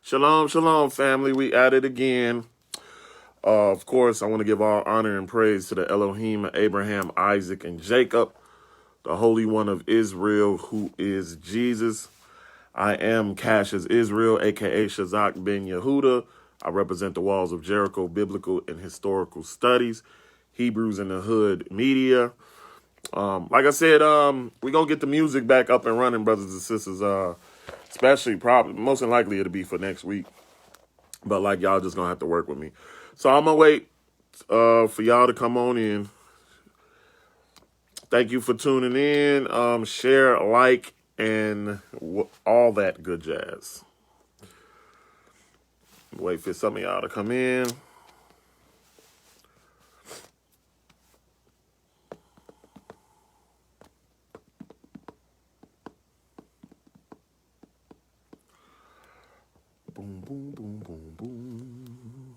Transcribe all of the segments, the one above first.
Shalom, shalom, family. We at it again. Of course, I want to give all honor and praise to the Elohim of Abraham, Isaac, and Jacob, the Holy One of Israel, who is Jesus. I am Cassius Israel, a.k.a. Shazak ben Yehuda. I represent the Walls of Jericho Biblical and Historical Studies, Hebrews in the Hood Media. Like I said, we're going to get the music back up and running, brothers and sisters, especially probably, most than likely it'll be for next week. But like y'all just going to have to work with me. So I'm going to wait for y'all to come on in. Thank you for tuning in. Share, like, and all that good jazz. Wait for some of y'all to come in. Boom, boom, boom, boom, boom.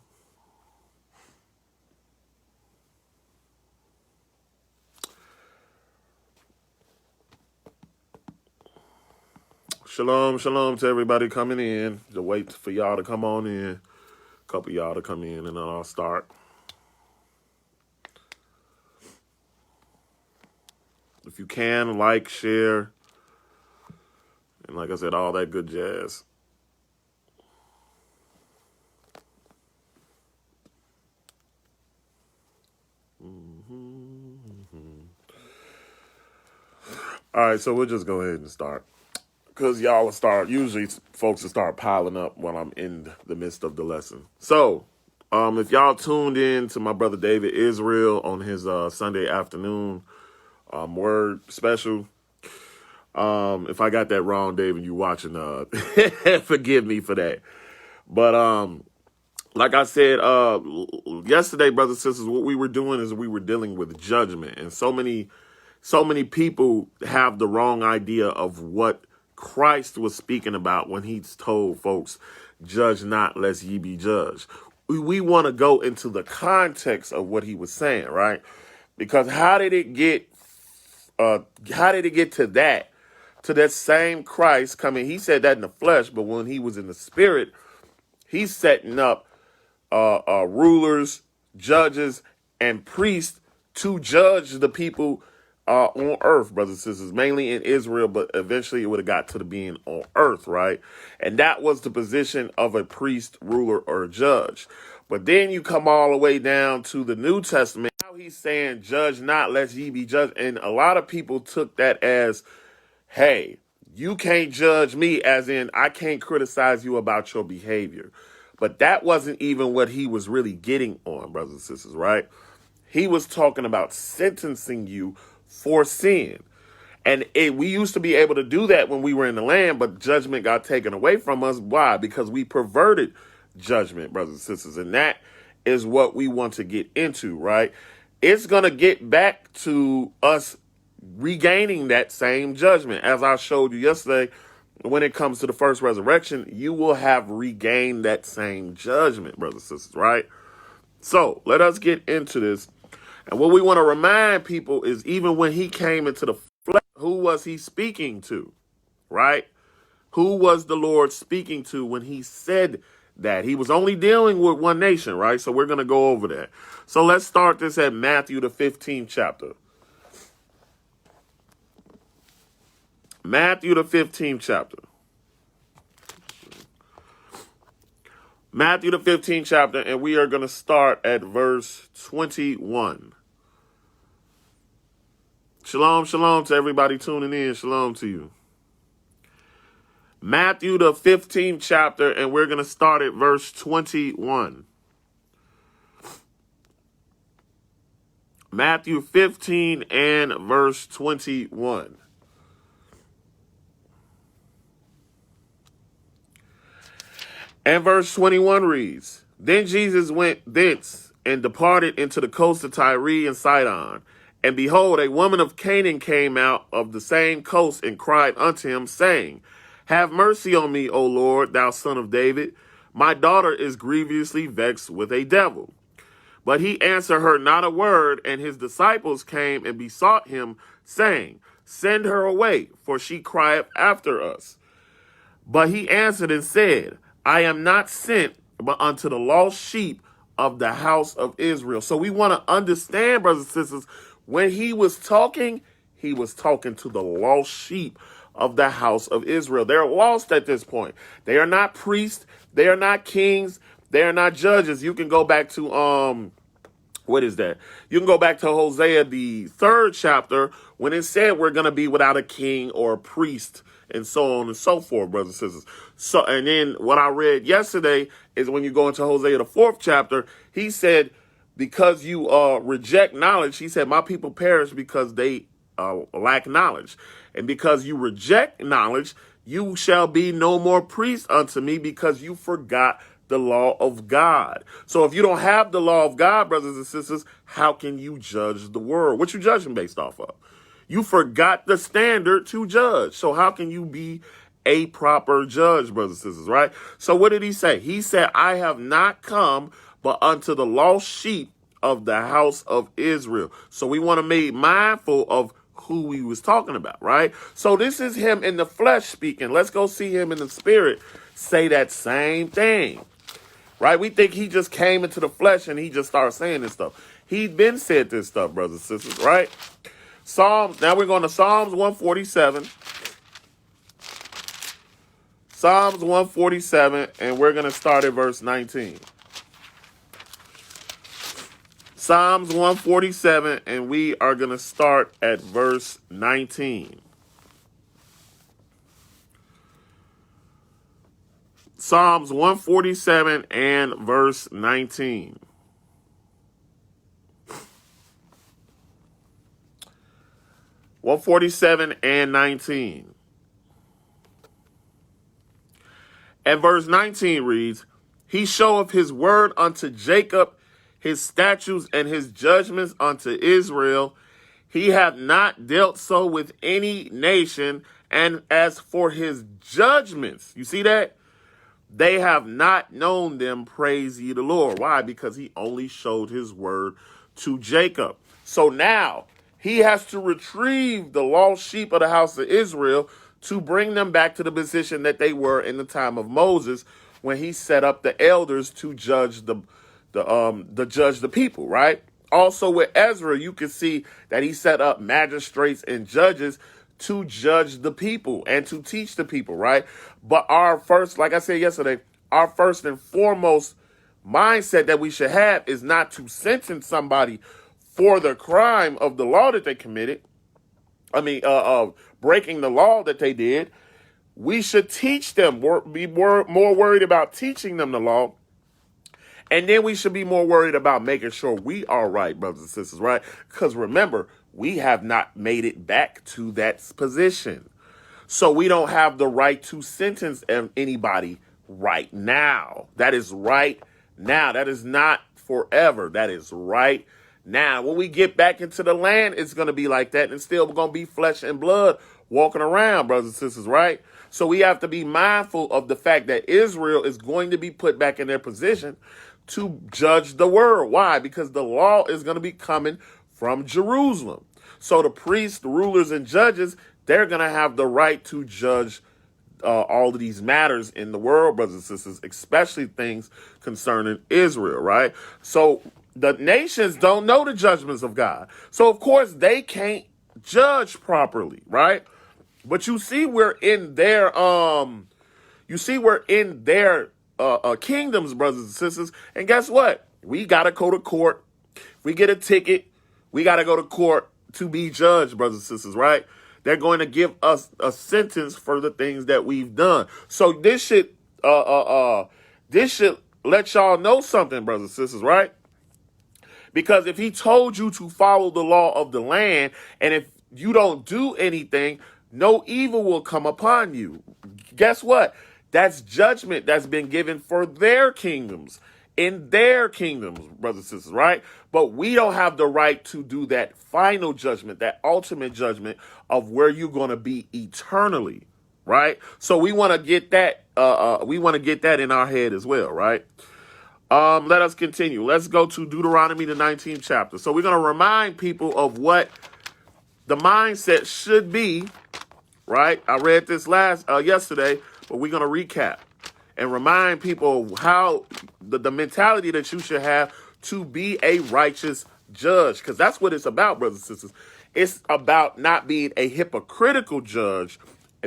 Shalom, shalom to everybody coming in. Just wait for y'all to come on in. A couple of y'all to come in, and then I'll start. If you can, like, share, and like I said, all that good jazz. All right, so we'll just go ahead and start. Because y'all will start, usually folks will start piling up when I'm in the midst of the lesson. So, if y'all tuned in to my brother David Israel on his Sunday afternoon word special, if I got that wrong, David, you watching, forgive me for that. But like I said yesterday, brothers and sisters, what we were doing is we were dealing with judgment. And so many people have the wrong idea of what Christ was speaking about when he told folks, judge not lest ye be judged. We want to go into the context of what he was saying, right? Because how did it get to that same Christ coming? He said that in the flesh, but when he was in the spirit, he's setting up rulers, judges, and priests to judge the people on earth, brothers and sisters, mainly in Israel, but eventually it would have got to the being on earth, right? And that was the position of a priest, ruler, or judge. But then you come all the way down to the New Testament. Now he's saying, judge not, lest ye be judged. And a lot of people took that as, hey, you can't judge me, as in I can't criticize you about your behavior. But that wasn't even what he was really getting on, brothers and sisters, right? He was talking about sentencing you for sin. And we used to be able to do that when we were in the land, but judgment got taken away from us. Why? Because we perverted judgment, brothers and sisters. And that is what we want to get into, right? It's going to get back to us regaining that same judgment. As I showed you yesterday, when it comes to the first resurrection, you will have regained that same judgment, brothers and sisters, right? So let us get into this. And what we want to remind people is even when he came into the flesh, who was he speaking to, right? Who was the Lord speaking to when he said that? He was only dealing with one nation, right? So we're going to go over that. So let's start this at Matthew, the 15th chapter. Matthew, the 15th chapter. Matthew, the 15th chapter, and we are going to start at verse 21. Shalom, shalom to everybody tuning in. Shalom to you. Matthew, the 15th chapter, and we're going to start at verse 21. Matthew 15 and verse 21. And verse 21 reads, Then Jesus went thence and departed into the coast of Tyre and Sidon. And behold, a woman of Canaan came out of the same coast and cried unto him, saying, Have mercy on me, O Lord, thou son of David. My daughter is grievously vexed with a devil. But he answered her not a word, and his disciples came and besought him, saying, Send her away, for she crieth after us. But he answered and said, I am not sent but unto the lost sheep of the house of Israel. So we want to understand, brothers and sisters, when he was talking to the lost sheep of the house of Israel. They're lost at this point. They are not priests. They are not kings. They are not judges. You can go back to what is that? You can go back to Hosea, the 3rd chapter, when it said we're going to be without a king or a priest and so on and so forth, brothers and sisters. So, and then what I read yesterday is when you go into Hosea, the 4th chapter, he said, because you reject knowledge, he said, my people perish because they lack knowledge. And because you reject knowledge, you shall be no more priest unto me because you forgot the law of God. So if you don't have the law of God, brothers and sisters, how can you judge the world? What you judging based off of? You forgot the standard to judge. So how can you be a proper judge, brothers and sisters, right? So what did he say? He said, I have not come but unto the lost sheep of the house of Israel. So we want to be mindful of who he was talking about, right? So this is him in the flesh speaking. Let's go see him in the spirit say that same thing. Right? We think he just came into the flesh and he just started saying this stuff. He'd been said this stuff, brothers and sisters, right? Now we're going to Psalms 147. Psalms 147, and we're going to start at verse 19. Psalms 147, and we are going to start at verse 19. Psalms 147 and verse 19. And 19. And verse 19 reads, He showeth his word unto Jacob, his statutes and his judgments unto Israel. He hath not dealt so with any nation. And as for his judgments, you see that? They have not known them, praise ye the Lord. Why? Because he only showed his word to Jacob. So now he has to retrieve the lost sheep of the house of Israel to bring them back to the position that they were in the time of Moses, when he set up the elders to judge the people, right? Also with Ezra, you can see that he set up magistrates and judges to judge the people and to teach the people, right? But our first, like I said yesterday, our first and foremost mindset that we should have is not to sentence somebody for the crime of the law that they committed. Breaking the law that they did. We should teach them, be more worried about teaching them the law. And then we should be more worried about making sure we are right, brothers and sisters, right? Because remember, we have not made it back to that position. So we don't have the right to sentence anybody right now. That is right now. That is not forever. That is right now. When we get back into the land, it's going to be like that. And still going to be flesh and blood walking around, brothers and sisters, right? So we have to be mindful of the fact that Israel is going to be put back in their position to judge the world. Why? Because the law is going to be coming from Jerusalem. So the priests, the rulers, and judges, they're going to have the right to judge all of these matters in the world, brothers and sisters, especially things concerning Israel, right? So the nations don't know the judgments of God. So, of course, they can't judge properly, right? But you see we're in their kingdoms, brothers and sisters. And guess what? We got to go to court. If we get a ticket, we got to go to court to be judged, brothers and sisters, right? They're going to give us a sentence for the things that we've done. So this should let y'all know something, brothers and sisters, right? Because if he told you to follow the law of the land, and if you don't do anything, no evil will come upon you. Guess what? That's judgment that's been given for their kingdoms, in their kingdoms, brothers and sisters, right? But we don't have the right to do that final judgment, that ultimate judgment of where you're going to be eternally, right? So we want to get that. We want to get that in our head as well, right? Let us continue. Let's go to Deuteronomy, the 19th chapter. So we're going to remind people of what the mindset should be, right? I read this yesterday, but we're going to recap. and remind people how the mentality that you should have to be a righteous judge. Because that's what it's about, brothers and sisters. It's about not being a hypocritical judge,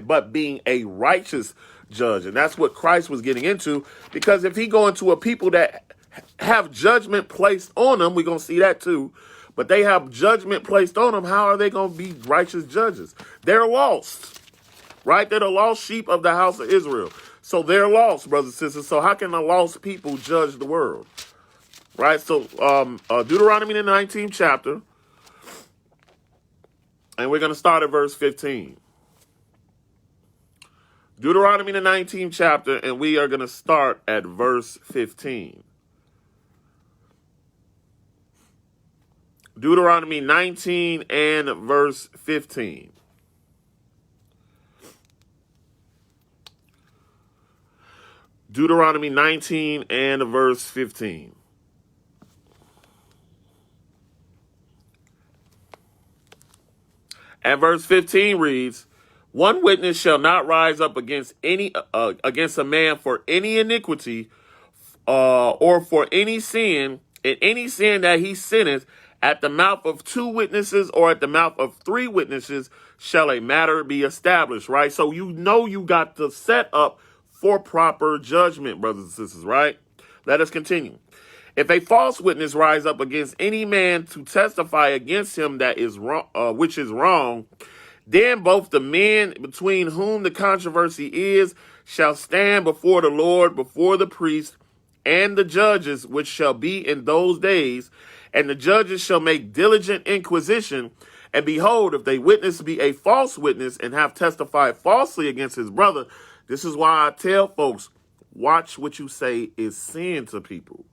but being a righteous judge. And that's what Christ was getting into. Because if he go into a people that have judgment placed on them, we're going to see that too. But they have judgment placed on them. How are they going to be righteous judges? They're lost, right? They're the lost sheep of the house of Israel. So they're lost, brothers and sisters. So how can the lost people judge the world? Right? So Deuteronomy the 19th chapter. And we're going to start at verse 15. Deuteronomy the 19th chapter, and we are going to start at verse 15. Deuteronomy 19 and verse 15. Deuteronomy 19 and verse 15. And verse 15 reads, one witness shall not rise up against a man for any iniquity or for any sin, in any sin that he sinneth. At the mouth of two witnesses or at the mouth of three witnesses shall a matter be established, right? So you know you got the set up for proper judgment, brothers and sisters, right? Let us continue. If a false witness rise up against any man to testify against him that is wrong, which is wrong, then both the men between whom the controversy is shall stand before the Lord, before the priest and the judges, which shall be in those days. And the judges shall make diligent inquisition. And behold, if they witness be a false witness and have testified falsely against his brother, this is why I tell folks, watch what you say is sin to people.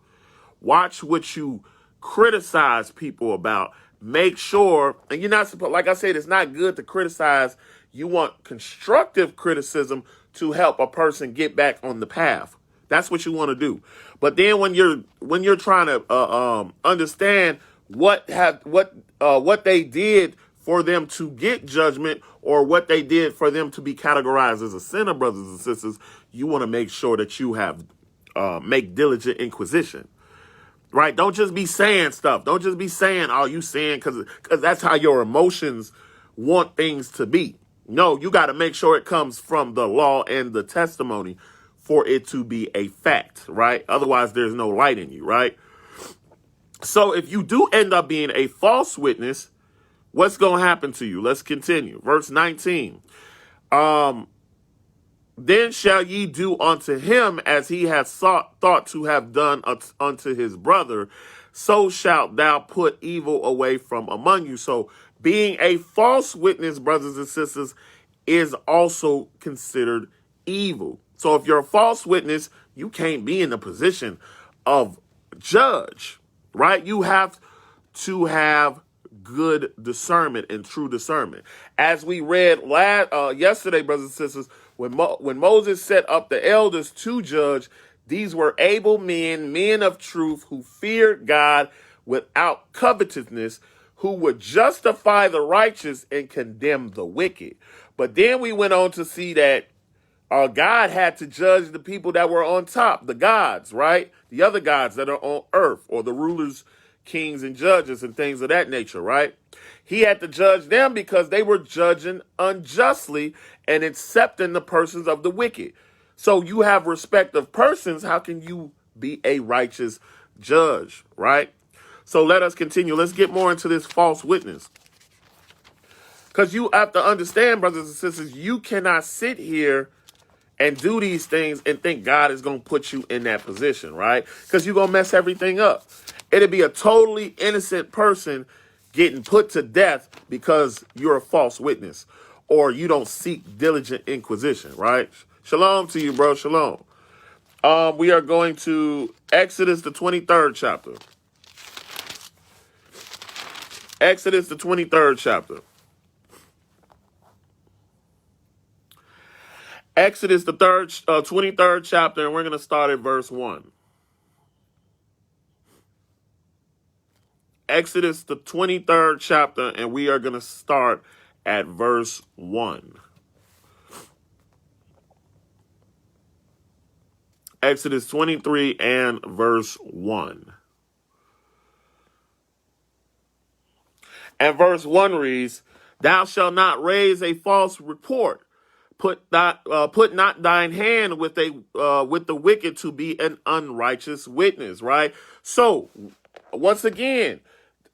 Watch what you criticize people about. Make sure, and you're not supposed, like I said, it's not good to criticize. You want constructive criticism to help a person get back on the path. That's what you want to do. But then when you're trying to understand what they did for them to get judgment, or what they did for them to be categorized as a sinner, brothers and sisters, you want to make sure that you have make diligent inquisition. Right? Don't just be saying stuff. Don't just be saying, oh, you saying because that's how your emotions want things to be. No, you got to make sure it comes from the law and the testimony for it to be a fact, right? Otherwise, there's no light in you, right? So if you do end up being a false witness, what's going to happen to you? Let's continue. Verse 19. Then shall ye do unto him as he hath thought to have done unto his brother, so shalt thou put evil away from among you. So being a false witness, brothers and sisters, is also considered evil. So if you're a false witness, you can't be in the position of judge, right? You have to have good discernment and true discernment. As we read yesterday, brothers and sisters, when Moses set up the elders to judge, these were able men of truth who feared God without covetousness, who would justify the righteous and condemn the wicked. But then we went on to see that God had to judge the people that were on top, the gods, right? The other gods that are on earth, or the rulers, kings, and judges and things of that nature, right? He had to judge them because they were judging unjustly and accepting the persons of the wicked. So you have respect of persons. How can you be a righteous judge, right? So let us continue. Let's get more into this false witness. Because you have to understand, brothers and sisters, you cannot sit here and do these things and think God is going to put you in that position, right? Because you're going to mess everything up. It'd be a totally innocent person getting put to death because you're a false witness or you don't seek diligent inquisition, right? Shalom to you, bro. Shalom. We are going to Exodus, the 23rd chapter. Exodus, the 23rd chapter. Exodus, the 23rd chapter, and we're going to start at verse 1. Exodus, the 23rd chapter, and we are going to start at verse 1. Exodus 23 and verse 1. And verse 1 reads, "Thou shalt not raise a false report. Put not thine hand with the wicked to be an unrighteous witness." Right. So once again,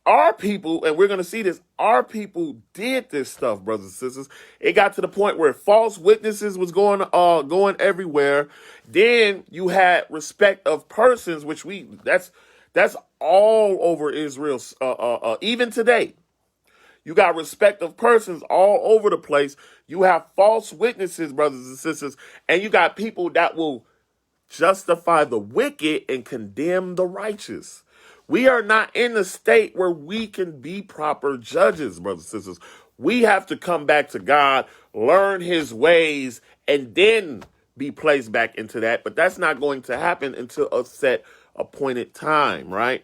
our people, and we're going to see this, our people did this stuff, brothers and sisters. It got to the point where false witnesses was going everywhere. Then you had respect of persons, which that's all over Israel, even today. You got respect of persons all over the place. You have false witnesses, brothers and sisters, and you got people that will justify the wicked and condemn the righteous. We are not in a state where we can be proper judges, brothers and sisters. We have to come back to God, learn his ways, and then be placed back into that. But that's not going to happen until a set appointed time, right?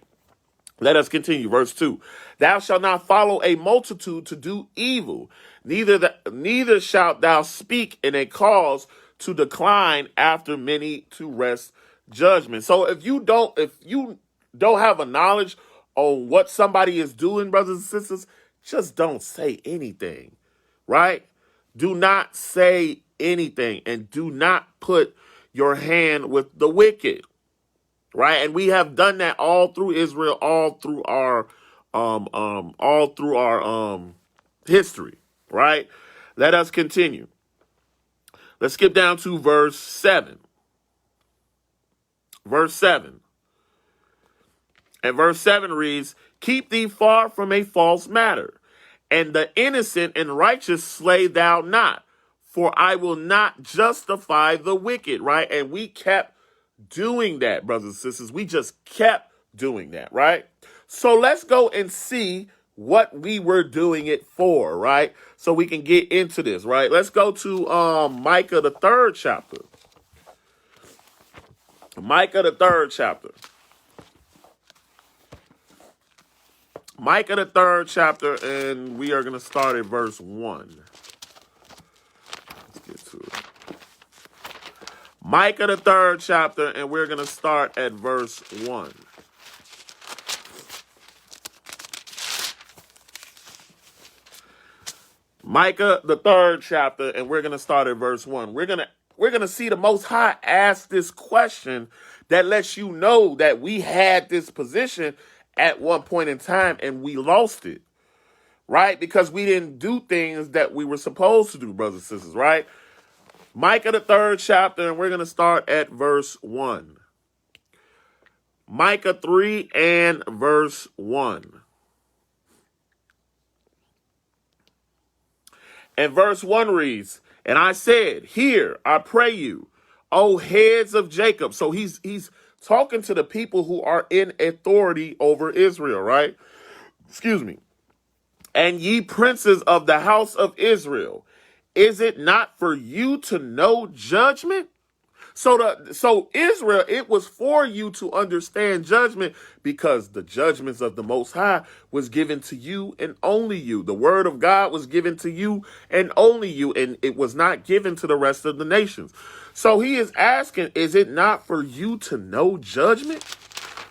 Let us continue. Verse 2. "Thou shalt not follow a multitude to do evil, neither shalt thou speak in a cause to decline after many to wrest judgment." So if you don't have a knowledge on what somebody is doing, brothers and sisters, just don't say anything, right? Do not say anything, and do not put your hand with the wicked. Right, and we have done that all through Israel, all through our history. Right. Let us continue. Let's skip down to verse 7. Verse 7. And verse 7 reads, "Keep thee far from a false matter, and the innocent and righteous slay thou not, for I will not justify the wicked." Right, and we kept doing that, brothers and sisters. We just kept doing that, right? So let's go and see what we were doing it for, right? So we can get into this, right? Let's go to Micah, the 3rd chapter. Micah, the 3rd chapter. Micah, the 3rd chapter, and we are going to start at verse 1. Let's get to it. Micah, the 3rd chapter, and we're going to start at verse 1. Micah, the 3rd chapter, and we're going to start at verse 1. We're going to see the Most High ask this question that lets you know that we had this position at one point in time and we lost it, right? Because we didn't do things that we were supposed to do, brothers and sisters, right? Micah, the 3rd chapter, and we're going to start at verse 1. Micah 3 and verse 1. And verse 1 reads, "And I said, Hear, I pray you, O heads of Jacob." So he's talking to the people who are in authority over Israel, right? Excuse me. "And ye princes of the house of Israel, is it not for you to know judgment?" So Israel, it was for you to understand judgment, because the judgments of the Most High was given to you and only you. The word of God was given to you and only you, and it was not given to the rest of the nations. So he is asking, is it not for you to know judgment?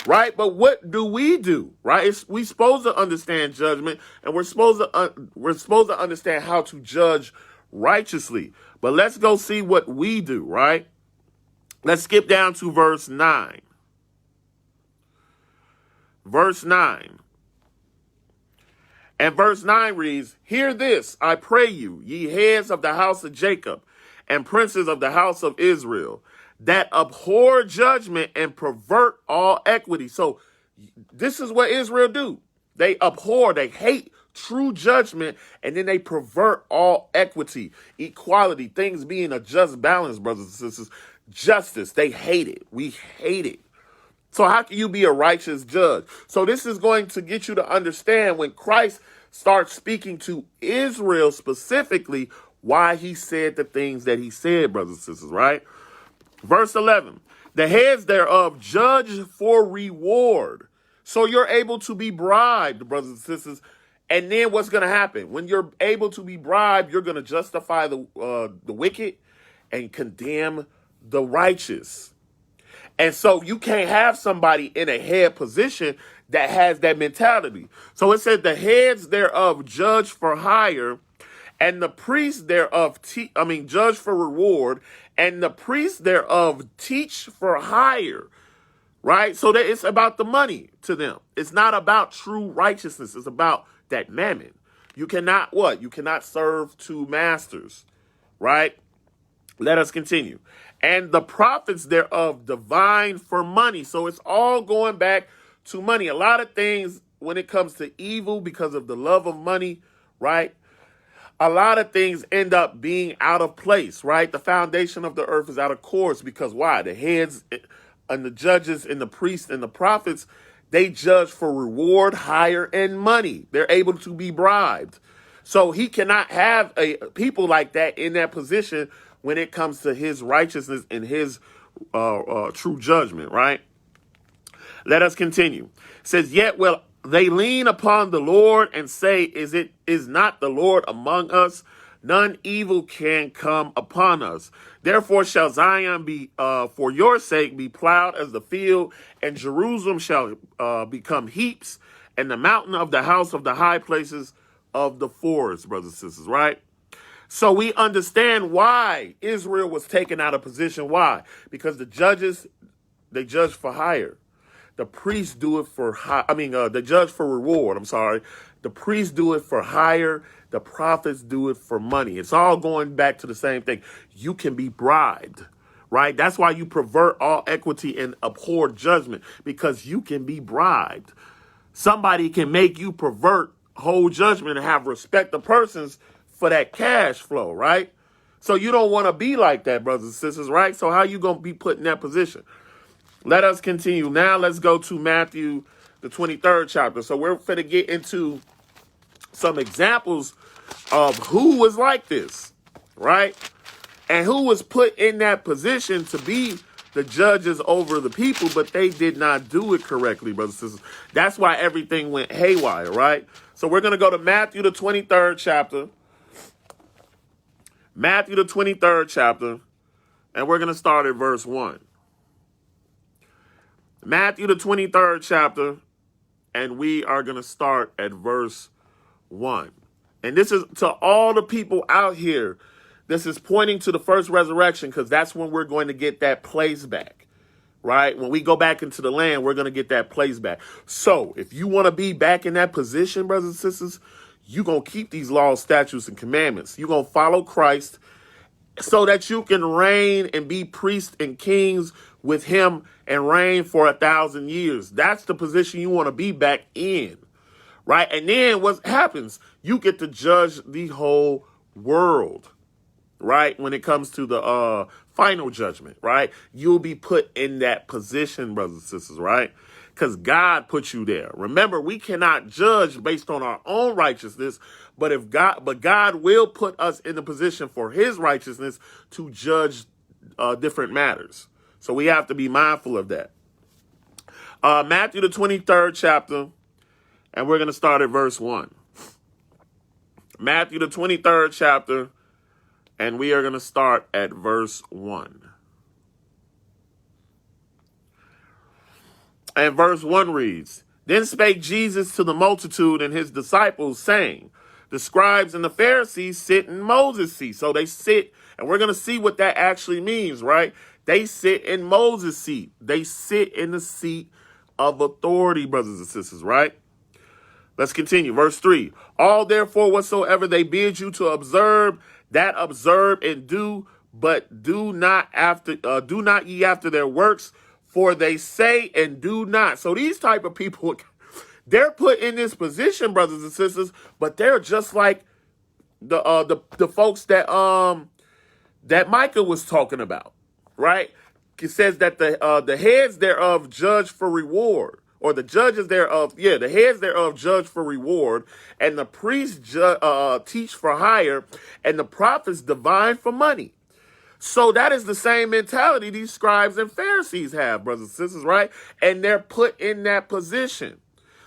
Right? But what do? Right? We supposed to understand judgment, and we're supposed to understand how to judge righteously. But let's go see what we do, right? Let's skip down to verse 9. Verse 9. And verse 9 reads, "Hear this, I pray you, ye heads of the house of Jacob, and princes of the house of Israel, that abhor judgment and pervert all equity." So this is what Israel do. They abhor, they hate true judgment, and then they pervert all equity, equality, things being a just balance, brothers and sisters. Justice, they hate it. We hate it. So how can you be a righteous judge? So this is going to get you to understand when Christ starts speaking to Israel specifically, why he said the things that he said, brothers and sisters, right? Verse 11, "The heads thereof judge for reward." So you're able to be bribed, brothers and sisters. And then what's going to happen? When you're able to be bribed, you're going to justify the wicked and condemn the righteous. And so you can't have somebody in a head position that has that mentality. So it said the heads thereof judge for hire, and the priests thereof judge for reward, and the priests thereof teach for hire. Right? So that it's about the money to them. It's not about true righteousness. It's about that mammon. You cannot what? You cannot serve two masters. Right? Let us continue. And the prophets thereof divine for money. So it's all going back to money. A lot of things when it comes to evil because of the love of money, right? A lot of things end up being out of place, right? The foundation of the earth is out of course because why? The heads and the judges and the priests and the prophets, they judge for reward, hire, and money. They're able to be bribed. So he cannot have people like that in that position when it comes to his righteousness and his true judgment, right? Let us continue. It says, yet will they lean upon the Lord and say, is not the Lord among us? None evil can come upon us. Therefore shall Zion be, for your sake, be plowed as the field, and Jerusalem shall become heaps, and the mountain of the house of the high places of the forest, brothers and sisters, right? So we understand why Israel was taken out of position. Why? Because the judges, they judge for hire. The priests do it for the judge for reward. I'm sorry. The priests do it for hire. The prophets do it for money. It's all going back to the same thing. You can be bribed, right? That's why you pervert all equity and abhor judgment, because you can be bribed. Somebody can make you pervert whole judgment and have respect of persons for that cash flow, right? So you don't want to be like that, brothers and sisters, right? So how you going to be put in that position? Let us continue. Now let's go to Matthew, the 23rd chapter. So we're going to get into some examples of who was like this, right? And who was put in that position to be the judges over the people, but they did not do it correctly, brothers and sisters. That's why everything went haywire, right? So we're going to go to Matthew, the 23rd chapter. Matthew, the 23rd chapter, and we're going to start at verse 1. Matthew, the 23rd chapter, and we are going to start at verse 1. And this is to all the people out here. This is pointing to the first resurrection, because that's when we're going to get that place back, right? When we go back into the land, we're going to get that place back. So if you want to be back in that position, brothers and sisters, you're going to keep these laws, statutes, and commandments. You're going to follow Christ so that you can reign and be priests and kings with him and reign for 1,000 years. That's the position you want to be back in, right? And then what happens? You get to judge the whole world, right? When it comes to the final judgment, right? You'll be put in that position, brothers and sisters, right? Because God put you there. Remember, we cannot judge based on our own righteousness, but God will put us in the position for his righteousness to judge different matters. So we have to be mindful of that. Matthew, the 23rd chapter, and we're going to start at verse 1. Matthew, the 23rd chapter, and we are going to start at verse 1. And verse 1 reads, Then spake Jesus to the multitude and his disciples, saying, The scribes and the Pharisees sit in Moses' seat. So they sit, and we're going to see what that actually means, right? They sit in Moses' seat. They sit in the seat of authority, brothers and sisters, right? Let's continue. Verse 3. All therefore whatsoever they bid you to observe, that observe and do, but do not ye after their works, for they say and do not. So these type of people, they're put in this position, brothers and sisters, but they're just like the folks that Micah was talking about, right? It says that the heads thereof judge for reward, or the judges thereof, the heads thereof judge for reward, and the priests teach for hire, and the prophets divine for money. So that is the same mentality these scribes and Pharisees have, brothers and sisters, right? And they're put in that position.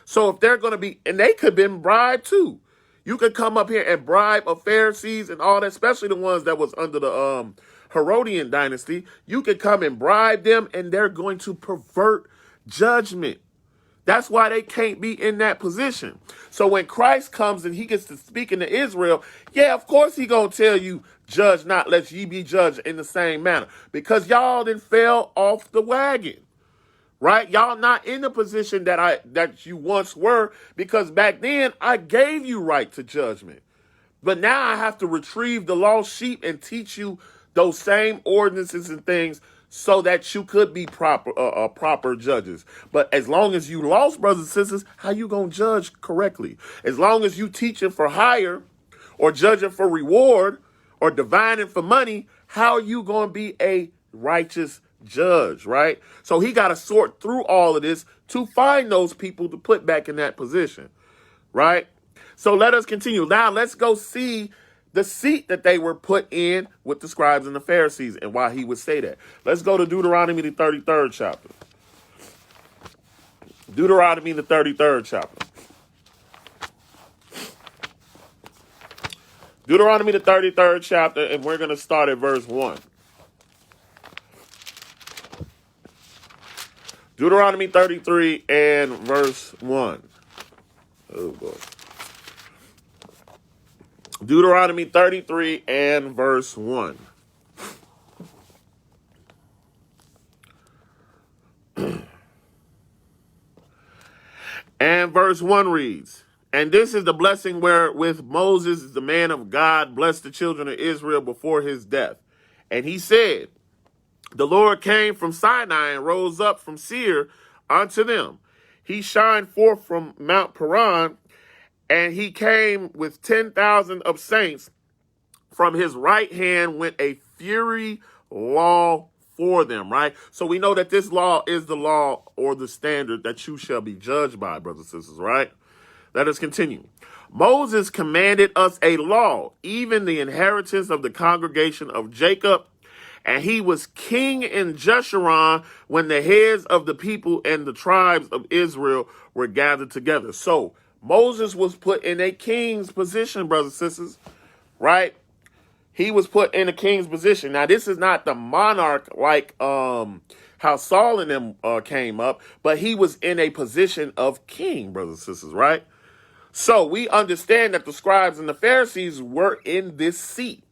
So if they're going to be, and they could have been bribed too. You could come up here and bribe a Pharisees and all that, especially the ones that was under the Herodian dynasty, you can come and bribe them and they're going to pervert judgment. That's why they can't be in that position. So when Christ comes and he gets to speaking to Israel, yeah, of course he gonna tell you, judge not, lest ye be judged in the same manner. Because y'all then fell off the wagon. Right? Y'all not in the position that you once were, because back then I gave you right to judgment. But now I have to retrieve the lost sheep and teach you those same ordinances and things so that you could be proper judges. But as long as you lost, brothers and sisters, how you gonna judge correctly? As long as you teaching for hire or judging for reward or divining for money, how are you gonna be a righteous judge, right? So he got to sort through all of this to find those people to put back in that position, right? So let us continue. Now let's go see the seat that they were put in with the scribes and the Pharisees and why he would say that. Let's go to Deuteronomy, the 33rd chapter. Deuteronomy, the 33rd chapter. Deuteronomy, the 33rd chapter, and we're going to start at verse 1. Deuteronomy 33 and verse 1. Oh, boy. Deuteronomy 33 and verse 1. And verse 1 reads, and this is the blessing wherewith Moses, the man of God, blessed the children of Israel before his death. And he said, the Lord came from Sinai and rose up from Seir unto them. He shined forth from Mount Paran, and he came with 10,000 of saints. From his right hand went a fury law for them, right? So we know that this law is the law or the standard that you shall be judged by, brothers and sisters, right? Let us continue. Moses commanded us a law, even the inheritance of the congregation of Jacob. And he was king in Jeshurun when the heads of the people and the tribes of Israel were gathered together. So Moses was put in a king's position, brothers and sisters, right? He was put in a king's position. Now, this is not the monarch like how Saul and them came up, but he was in a position of king, brothers and sisters, right? So we understand that the scribes and the Pharisees were in this seat.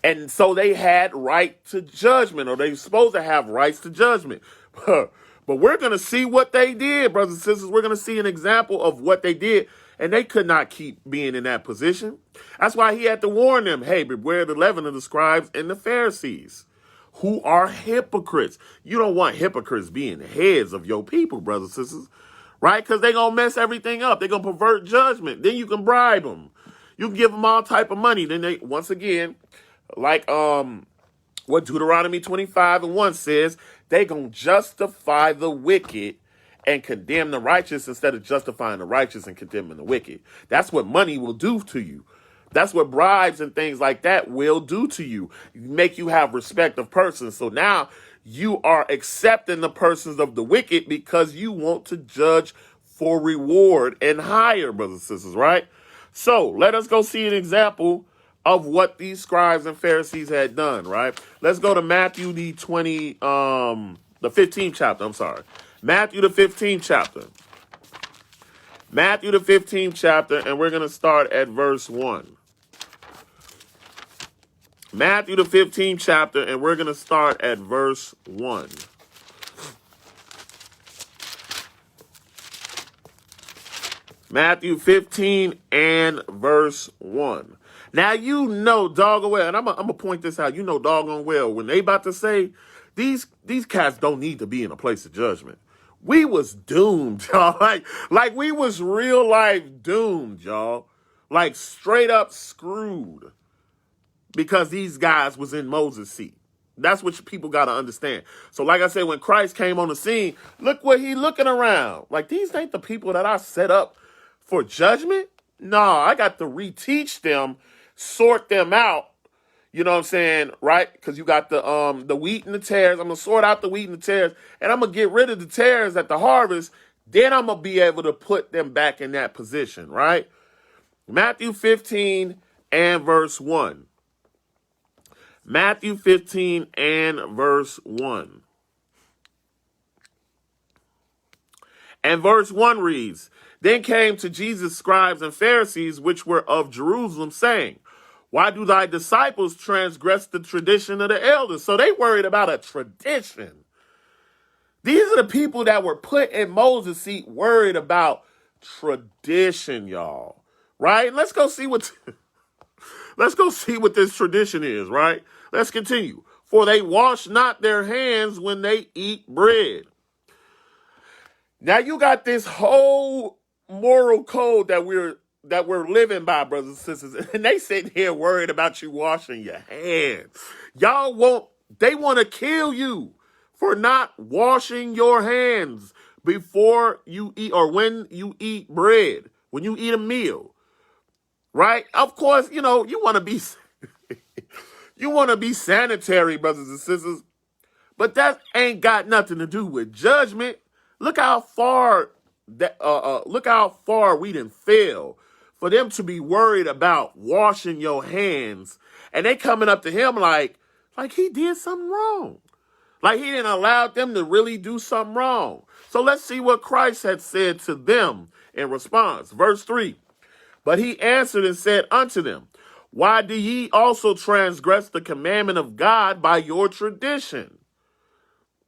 And so they had right to judgment, or they were supposed to have rights to judgment. But we're going to see what they did, brothers and sisters. We're going to see an example of what they did, and they could not keep being in that position. That's why he had to warn them, hey, beware the leaven of the scribes and the Pharisees, who are hypocrites. You don't want hypocrites being the heads of your people, brothers and sisters, right? Because they're going to mess everything up. They're going to pervert judgment. Then you can bribe them. You can give them all type of money. Then they, once again, like what Deuteronomy 25 and 1 says, they going to justify the wicked and condemn the righteous instead of justifying the righteous and condemning the wicked. That's what money will do to you. That's what bribes and things like that will do to you. Make you have respect of persons. So now you are accepting the persons of the wicked because you want to judge for reward and hire, brothers and sisters, right? So let us go see an example of what these scribes and Pharisees had done, right? Let's go to Matthew the 15th chapter. I'm sorry. Matthew the 15th chapter. Matthew the 15th chapter, and we're going to start at verse 1. Matthew the 15th chapter, and we're going to start at verse 1. Matthew 15 and verse 1. Now, you know doggone well, and I'm going to point this out. You know doggone well, when they about to say, these cats don't need to be in a place of judgment. We was doomed, y'all. Like we was real life doomed, y'all. Like straight up screwed. Because these guys was in Moses' seat. That's what people got to understand. So like I said, when Christ came on the scene, look what he looking around. Like, these ain't the people that I set up for judgment. No, I got to reteach them, sort them out. You know what I'm saying? Right? Because you got the wheat and the tares. I'm going to sort out the wheat and the tares. And I'm going to get rid of the tares at the harvest. Then I'm going to be able to put them back in that position. Right? Matthew 15 and verse 1. Matthew 15 and verse 1. And verse 1 reads, Then came to Jesus scribes and Pharisees, which were of Jerusalem, saying, Why do thy disciples transgress the tradition of the elders? So they worried about a tradition. These are the people that were put in Moses' seat worried about tradition, y'all. Right? Let's go see what this tradition is, right? Let's continue. For they wash not their hands when they eat bread. Now you got this whole moral code that we're living by, brothers and sisters, and they sitting here worried about you washing your hands. They want to kill you for not washing your hands before you eat or when you eat bread, when you eat a meal, right? Of course, you want to be sanitary, brothers and sisters, but that ain't got nothing to do with judgment. Look how far we done fell for them to be worried about washing your hands, and they coming up to him like he did something wrong, like he didn't allow them to really do something wrong. So let's see what Christ had said to them in response. Verse 3. But he answered and said unto them, Why do ye also transgress the commandment of God by your tradition?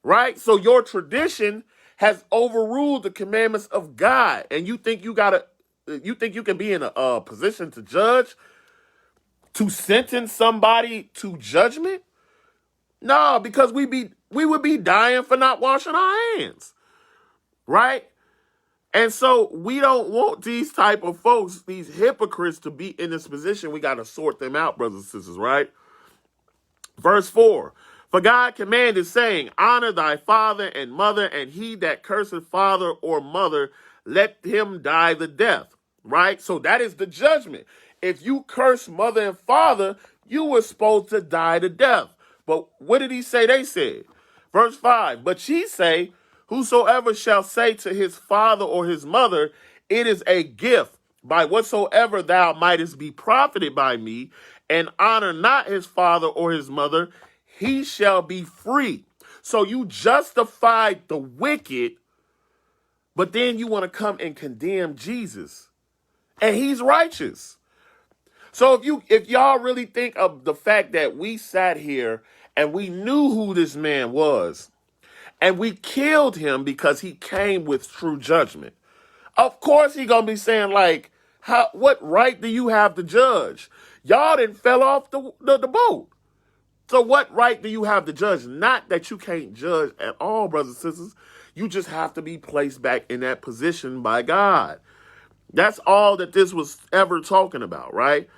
Right? So your tradition has overruled the commandments of God. And you think you can be in a position to judge, to sentence somebody to judgment? No, because we would be dying for not washing our hands. Right? And so we don't want these type of folks, these hypocrites, to be in this position. We got to sort them out, brothers and sisters, right? Verse 4. For God commanded, saying, Honor thy father and mother, and he that curseth father or mother, let him die the death. Right? So that is the judgment. If you curse mother and father, you were supposed to die to death. But what did he say they said? Verse 5. But ye say, Whosoever shall say to his father or his mother, It is a gift, by whatsoever thou mightest be profited by me, and honor not his father or his mother, he shall be free. So you justified the wicked, but then you want to come and condemn Jesus. And he's righteous. So if y'all really think of the fact that we sat here and we knew who this man was, and we killed him because he came with true judgment, of course he gonna be saying like, what right do you have to judge? Y'all didn't fell off the boat. So what right do you have to judge? Not that you can't judge at all, brothers and sisters. You just have to be placed back in that position by God. That's all that this was ever talking about, right?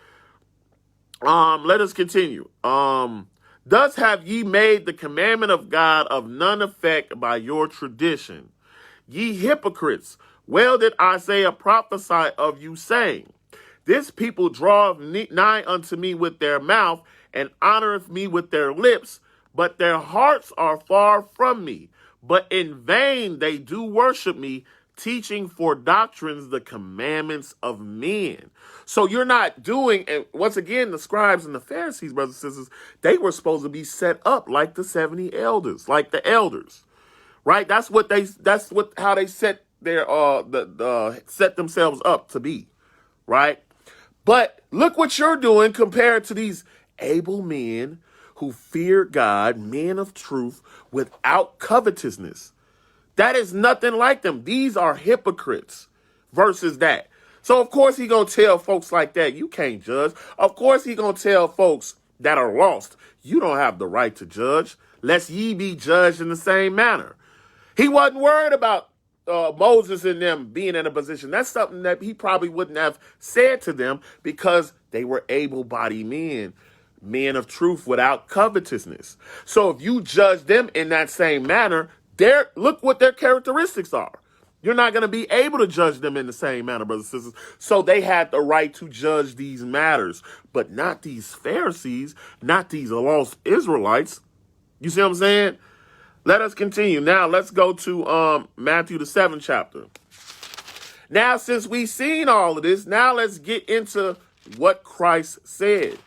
Let us continue. Thus have ye made the commandment of God of none effect by your tradition. Ye hypocrites, well did Isaiah prophesy of you, saying, This people draweth nigh unto me with their mouth, and honoreth me with their lips, but their hearts are far from me. But in vain they do worship me, teaching for doctrines the commandments of men. So you're not doing, and once again, the scribes and the Pharisees, brothers and sisters, they were supposed to be set up like the 70 elders, like the elders, right? That's how they set their set themselves up to be, right? But look what you're doing compared to these able men who fear God, men of truth, without covetousness. That is nothing like them. These are hypocrites versus that. So, of course, he going to tell folks like that, you can't judge. Of course, he going to tell folks that are lost, you don't have the right to judge, lest ye be judged in the same manner. He wasn't worried about Moses and them being in a position. That's something that he probably wouldn't have said to them because they were able-bodied men of truth without covetousness. So if you judge them in that same manner, look what their characteristics are. You're not going to be able to judge them in the same manner, brothers and sisters. So they had the right to judge these matters, but not these Pharisees, not these lost Israelites. You see what I'm saying? Let us continue. Now let's go to Matthew the 7th chapter. Now, since we've seen all of this, now let's get into what Christ said.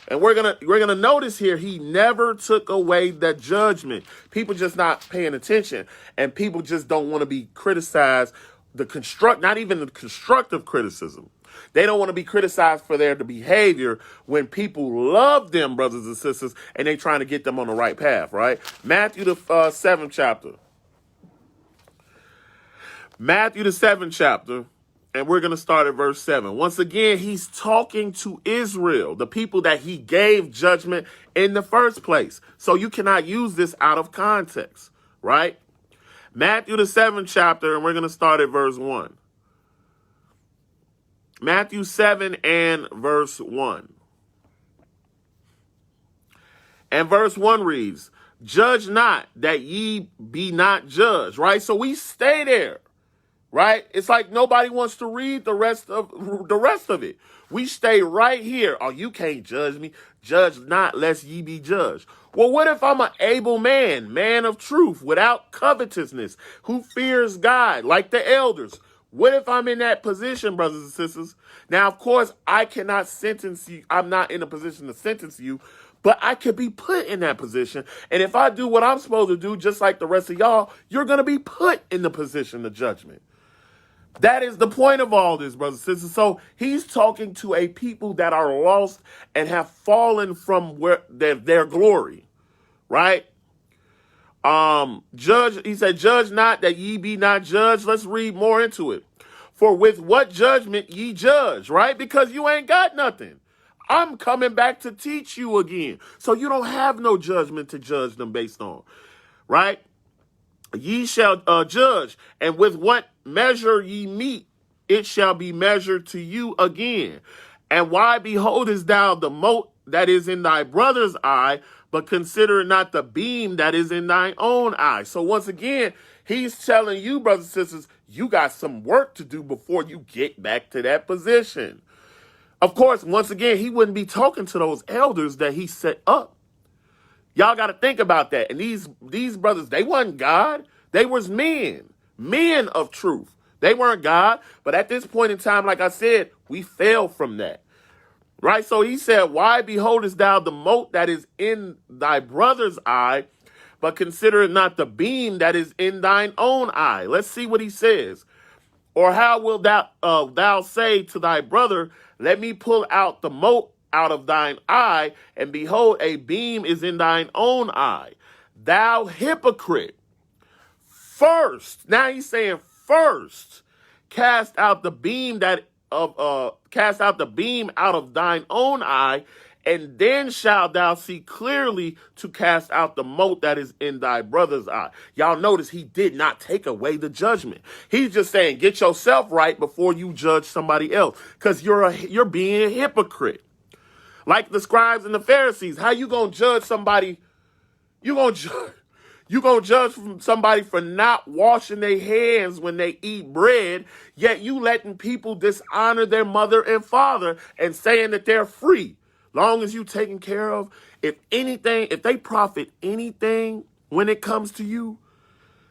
And we're gonna notice here he never took away the judgment. People just not paying attention, and people just don't want to be criticized. Not even the constructive criticism. They don't want to be criticized for their behavior when people love them, brothers and sisters, and they trying to get them on the right path, right? Matthew the 7th chapter. Matthew the 7th chapter, and we're going to start at verse 7. Once again, he's talking to Israel, the people that he gave judgment in the first place. So you cannot use this out of context, right? Matthew the 7th chapter, and we're going to start at verse 1. Matthew 7 and verse 1. And verse 1 reads, "Judge not that ye be not judged," right? So we stay there. Right? It's like nobody wants to read the rest of it. We stay right here. Oh, you can't judge me. Judge not lest ye be judged. Well, what if I'm an able man of truth, without covetousness, who fears God, like the elders? What if I'm in that position, brothers and sisters? Now, of course, I cannot sentence you. I'm not in a position to sentence you, but I could be put in that position. And if I do what I'm supposed to do, just like the rest of y'all, you're going to be put in the position of judgment. That is the point of all this, brothers and sisters. So he's talking to a people that are lost and have fallen from their glory, right? He said, "Judge not that ye be not judged." Let's read more into it. "For with what judgment ye judge," right? Because you ain't got nothing. I'm coming back to teach you again. So you don't have no judgment to judge them based on, right? "Ye shall judge, and with what measure ye meet, it shall be measured to you again. And why beholdest thou the mote that is in thy brother's eye, but consider not the beam that is in thine own eye?" So once again, he's telling you, brothers and sisters, you got some work to do before you get back to that position. Of course, once again, he wouldn't be talking to those elders that he set up. Y'all got to think about that. And these brothers, they wasn't God. They was men of truth. They weren't God. But at this point in time, like I said, we fell from that. Right? So he said, "Why beholdest thou the mote that is in thy brother's eye, but consider not the beam that is in thine own eye?" Let's see what he says. "Or how wilt thou say to thy brother, Let me pull out the mote out of thine eye, and behold, a beam is in thine own eye? Thou hypocrite, first," now he's saying first, "cast out the beam out of thine own eye, and then shalt thou see clearly to cast out the mote that is in thy brother's eye." Y'all notice he did not take away the judgment. He's just saying, get yourself right before you judge somebody else, because you're being a hypocrite. Like the scribes and the Pharisees, how you gonna judge somebody? You gonna judge somebody for not washing their hands when they eat bread, yet you letting people dishonor their mother and father and saying that they're free. Long as you taking care of, if they profit anything when it comes to you,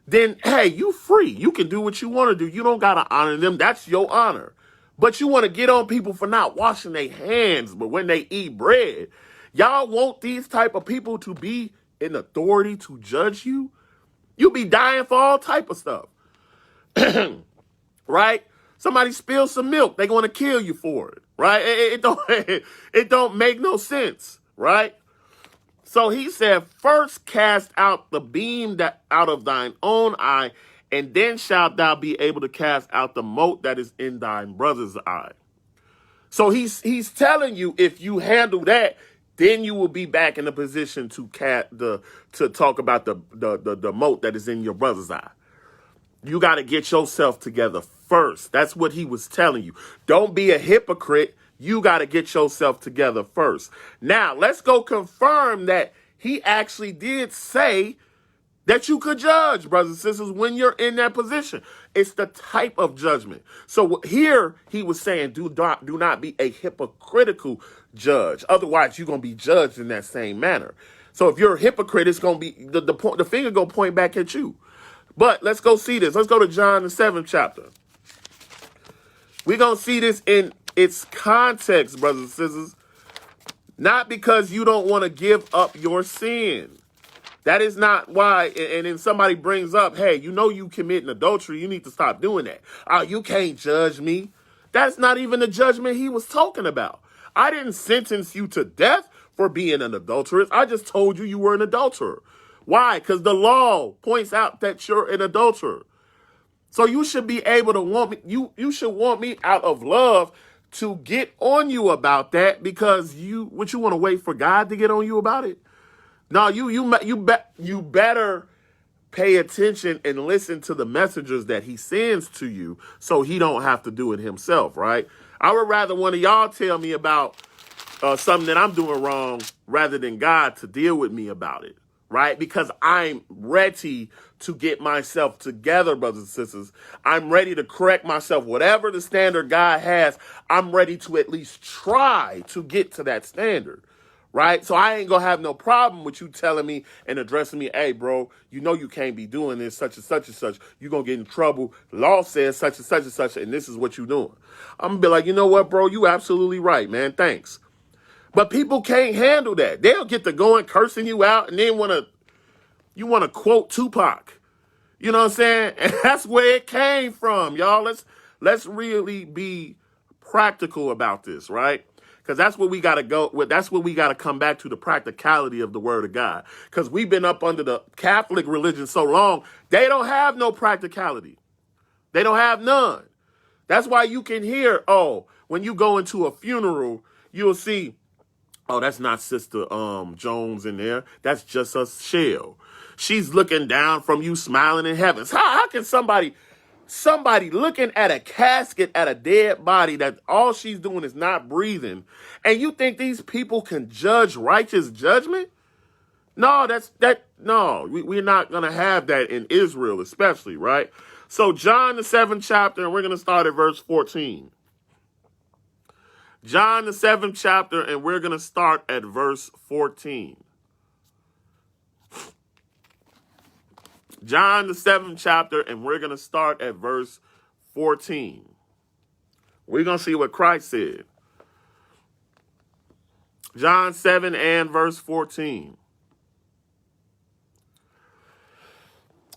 then hey, you free. You can do what you want to do. You don't gotta honor them. That's your honor. But you want to get on people for not washing their hands, but when they eat bread. Y'all want these type of people to be in authority to judge you? You be dying for all type of stuff. Right? Somebody spills some milk, they're going to kill you for it. Right? It don't make no sense. Right? So he said, "First cast out the beam that out of thine own eye, and then shalt thou be able to cast out the mote that is in thine brother's eye." So he's telling you, if you handle that, then you will be back in a position to talk about the mote that is in your brother's eye. You got to get yourself together first. That's what he was telling you. Don't be a hypocrite. You got to get yourself together first. Now, let's go confirm that he actually did say that you could judge, brothers and sisters, when you're in that position. It's the type of judgment. So here he was saying, do not be a hypocritical judge. Otherwise, you're going to be judged in that same manner. So if you're a hypocrite, it's going to be the finger going to point back at you. But let's go see this. Let's go to John the 7th chapter. We're going to see this in its context, brothers and sisters. Not because you don't want to give up your sin. That is not why. And then somebody brings up, hey, you know you committing adultery. You need to stop doing that. You can't judge me. That's not even the judgment he was talking about. I didn't sentence you to death for being an adulteress. I just told you were an adulterer. Why? Because the law points out that you're an adulterer. So you should be able to want me. You should want me out of love to get on you about that, because you want to wait for God to get on you about it? No, you better pay attention and listen to the messengers that he sends to you, so he don't have to do it himself, right? I would rather one of y'all tell me about something that I'm doing wrong rather than God to deal with me about it, right? Because I'm ready to get myself together, brothers and sisters. I'm ready to correct myself. Whatever the standard God has, I'm ready to at least try to get to that standard, right? So I ain't gonna have no problem with you telling me and addressing me, hey, bro, you know you can't be doing this, such and such and such. You're gonna get in trouble. Law says such and such, and this is what you're doing. I'm gonna be like, you know what, bro? You absolutely right, man. Thanks. But people can't handle that. They'll get to going cursing you out, and then you want to quote Tupac. You know what I'm saying? And that's where it came from, y'all. Let's really be practical about this, right? Because that's what we got to go with. That's what we got to come back to, the practicality of the word of God. Because we've been up under the Catholic religion so long, they don't have no practicality. They don't have none. That's why you can hear, when you go into a funeral, you'll see, oh, that's not Sister Jones in there. That's just a shell. She's looking down from you, smiling in heavens. How can somebody looking at a casket, at a dead body, that all she's doing is not breathing, and you think these people can judge righteous judgment? No, no, we're not going to have that in Israel, especially, right? So John, the 7th chapter, and we're going to start at verse 14. John, the 7th chapter, and we're going to start at verse 14. John, the 7th chapter, and we're going to start at verse 14. We're going to see what Christ said. John 7 and verse 14.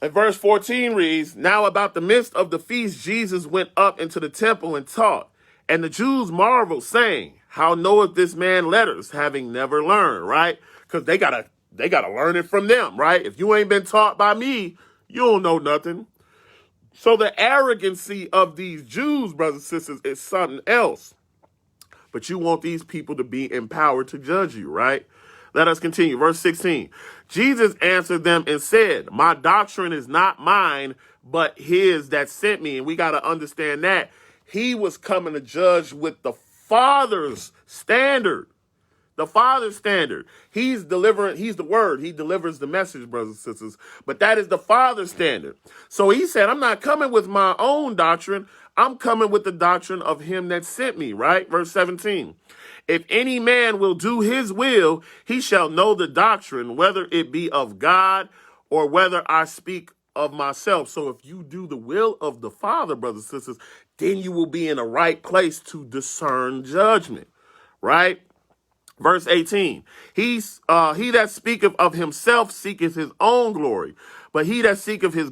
And verse 14 reads, now about the midst of the feast, Jesus went up into the temple and taught. And the Jews marveled, saying, how knoweth this man letters, having never learned, right? Because they gotta learn it from them, right? If you ain't been taught by me, you don't know nothing. So the arrogancy of these Jews, brothers and sisters, is something else. But you want these people to be empowered to judge you, right? Let us continue. Verse 16. Jesus answered them and said, my doctrine is not mine, but his that sent me. And we got to understand that. He was coming to judge with the Father's standard. The Father's standard. He's delivering, he's the word. He delivers the message, brothers and sisters. But that is the Father's standard. So he said, I'm not coming with my own doctrine. I'm coming with the doctrine of him that sent me, right? Verse 17. If any man will do his will, he shall know the doctrine, whether it be of God or whether I speak of myself. So if you do the will of the Father, brothers and sisters, then you will be in a right place to discern judgment, right? Verse 18, he that speaketh of himself seeketh his own glory, but he that seeketh his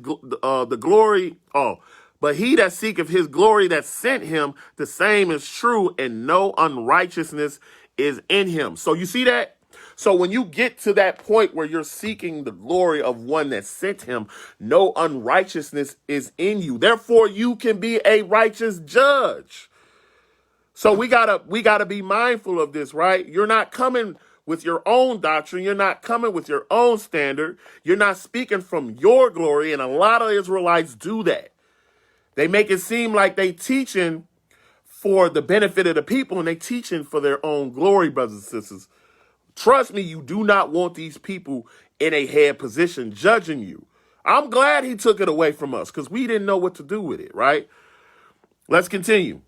but he that seeketh his glory that sent him, the same is true, and no unrighteousness is in him. So you see that? So when you get to that point where you're seeking the glory of one that sent him, no unrighteousness is in you. Therefore, you can be a righteous judge. So we gotta be mindful of this, right? You're not coming with your own doctrine. You're not coming with your own standard. You're not speaking from your glory. And a lot of Israelites do that. They make it seem like they teaching for the benefit of the people, and they teaching for their own glory, brothers and sisters. Trust me, you do not want these people in a head position judging you. I'm glad he took it away from us because we didn't know what to do with it, right? Let's continue.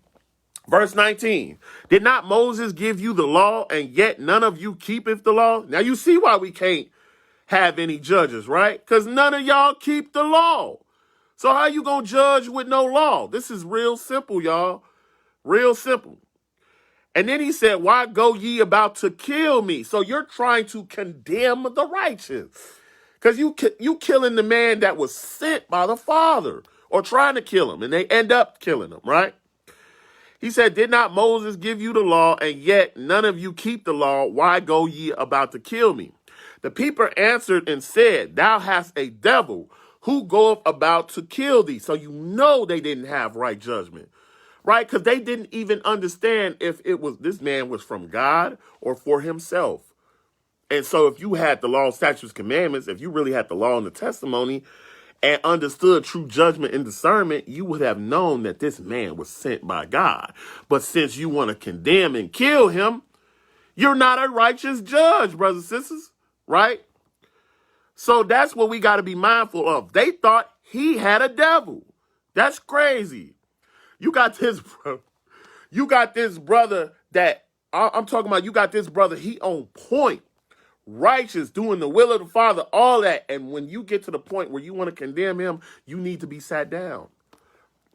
Verse 19, did not Moses give you the law, and yet none of you keepeth the law? Now you see why we can't have any judges, right? Because none of y'all keep the law. So how you going to judge with no law? This is real simple, y'all. Real simple. And then he said, why go ye about to kill me? So you're trying to condemn the righteous. Because you killing the man that was sent by the Father, or trying to kill him, and they end up killing him, right? He said, did not Moses give you the law, and yet none of you keep the law? Why go ye about to kill me? The people answered and said, thou hast a devil. Who goeth about to kill thee? So you know they didn't have right judgment, right? Because they didn't even understand if this man was from God or for himself. And so if you had the law, statutes, commandments, if you really had the law and the testimony and understood true judgment and discernment, you would have known that this man was sent by God. But since you want to condemn and kill him, you're not a righteous judge, brothers and sisters, right? So that's what we got to be mindful of. They thought he had a devil. That's crazy. You got this brother that I'm talking about. You got this brother, he on point, righteous, doing the will of the Father, all that. And when you get to the point where you want to condemn him, you need to be sat down.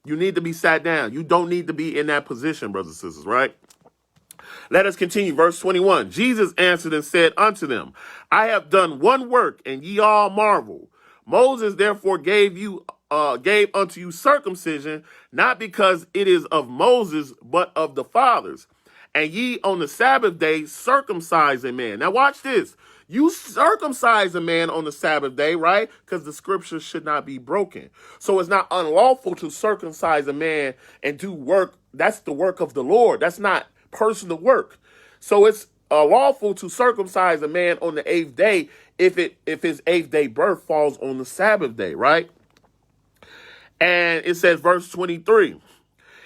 You need to be sat down. You don't need to be in that position, brothers and sisters, right? Let us continue. Verse 21. Jesus answered and said unto them, I have done one work, and ye all marvel. Moses therefore gave unto you circumcision, not because it is of Moses, but of the fathers. And ye on the Sabbath day circumcise a man. Now watch this. You circumcise a man on the Sabbath day, right? Because the scriptures should not be broken. So it's not unlawful to circumcise a man and do work. That's the work of the Lord. That's not personal work. So it's lawful to circumcise a man on the 8th day if his 8th day birth falls on the Sabbath day, right? And it says, verse 23,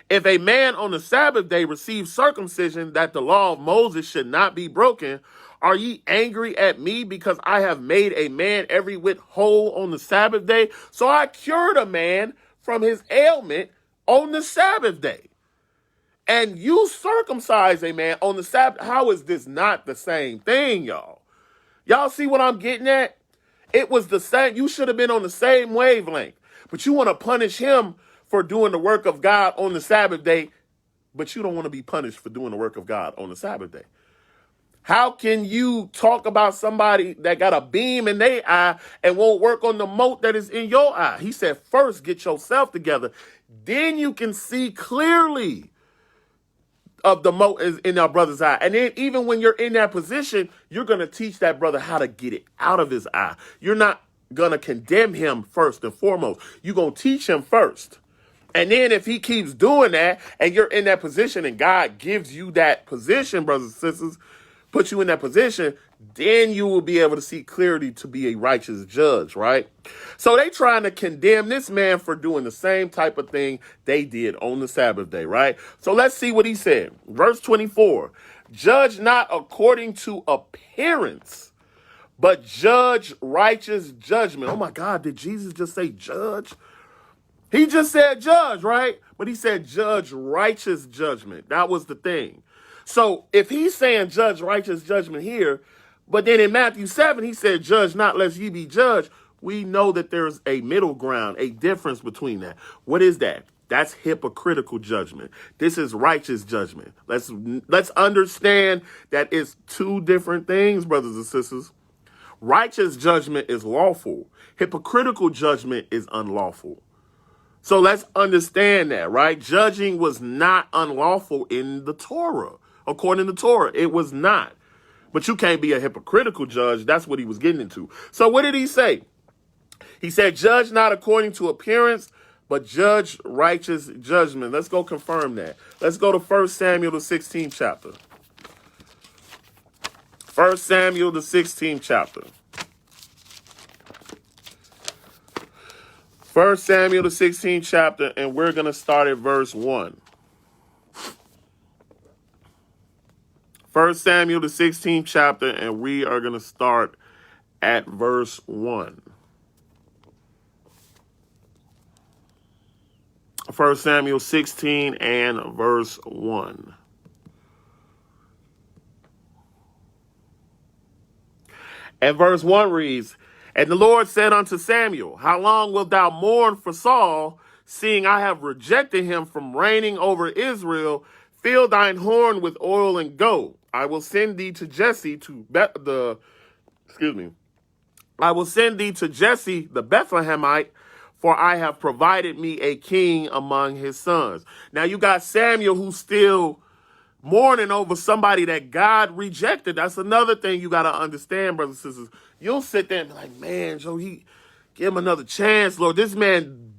if a man on the Sabbath day receives circumcision, that the law of Moses should not be broken, are ye angry at me because I have made a man every whit whole on the Sabbath day? So I cured a man from his ailment on the Sabbath day. And you circumcise a man on the Sabbath. How is this not the same thing, y'all? Y'all see what I'm getting at? It was the same. You should have been on the same wavelength. But you want to punish him for doing the work of God on the Sabbath day, but you don't want to be punished for doing the work of God on the Sabbath day. How can you talk about somebody that got a beam in their eye and won't work on the mote that is in your eye? He said, first get yourself together. Then you can see clearly of the mote is in our brother's eye. And then even when you're in that position, you're going to teach that brother how to get it out of his eye. You're not going to condemn him first and foremost. You're going to teach him first. And then if he keeps doing that and you're in that position and God gives you that position, brothers and sisters, put you in that position, then you will be able to see clearly to be a righteous judge, right? So they trying to condemn this man for doing the same type of thing they did on the Sabbath day, right? So let's see what he said. Verse 24, judge not according to appearance, but judge righteous judgment. Oh my God, did Jesus just say judge? He just said judge, right? But he said judge righteous judgment. That was the thing. So if he's saying judge righteous judgment here, but then in Matthew 7, he said judge not lest ye be judged, we know that there's a middle ground, a difference between that. What is that? That's hypocritical judgment. This is righteous judgment. Let's understand that it's two different things, brothers and sisters. Righteous judgment is lawful. Hypocritical judgment is unlawful. So let's understand that, right? Judging was not unlawful in the Torah. According to Torah, it was not. But you can't be a hypocritical judge. That's what he was getting into. So what did he say? He said, judge not according to appearance, but judge righteous judgment. Let's go confirm that. Let's go to 1 Samuel, the 16th chapter. 1 Samuel, the 16th chapter. 1 Samuel, the 16th chapter, and we're going to start at verse 1. 1 Samuel, the 16th chapter, and we are going to start at verse 1. 1 Samuel 16 and verse 1. And verse 1 reads, and the Lord said unto Samuel, how long wilt thou mourn for Saul, seeing I have rejected him from reigning over Israel fill thine horn with oil and go. I will send thee to Jesse excuse me. I will send thee to Jesse the Bethlehemite, for I have provided me a king among his sons. Now you got Samuel who's still mourning over somebody that God rejected. That's another thing you got to understand, brothers and sisters. You'll sit there and be like, man, Joe, give him another chance, Lord. This man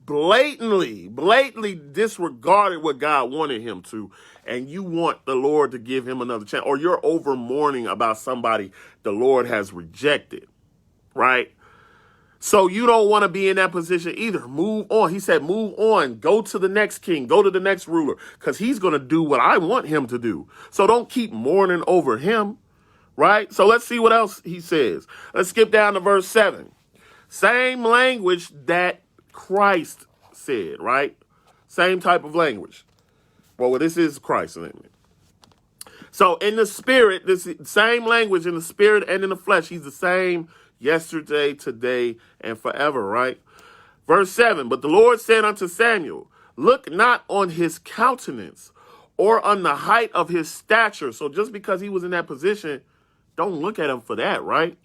blatantly disregarded what God wanted him to, and you want the Lord to give him another chance, or you're over mourning about somebody the Lord has rejected, right? So you don't want to be in that position either. Move on. He said, move on. Go to the next king. Go to the next ruler, because he's going to do what I want him to do. So don't keep mourning over him, right? So let's see what else he says. Let's skip down to verse 7. Same language that Christ said, right? Same type of language. Well, this is Christ. So in the spirit, this same language in the spirit and in the flesh, he's the same yesterday, today, and forever, right? Verse 7, but the Lord said unto Samuel, look not on his countenance or on the height of his stature. So just because he was in that position, don't look at him for that, right?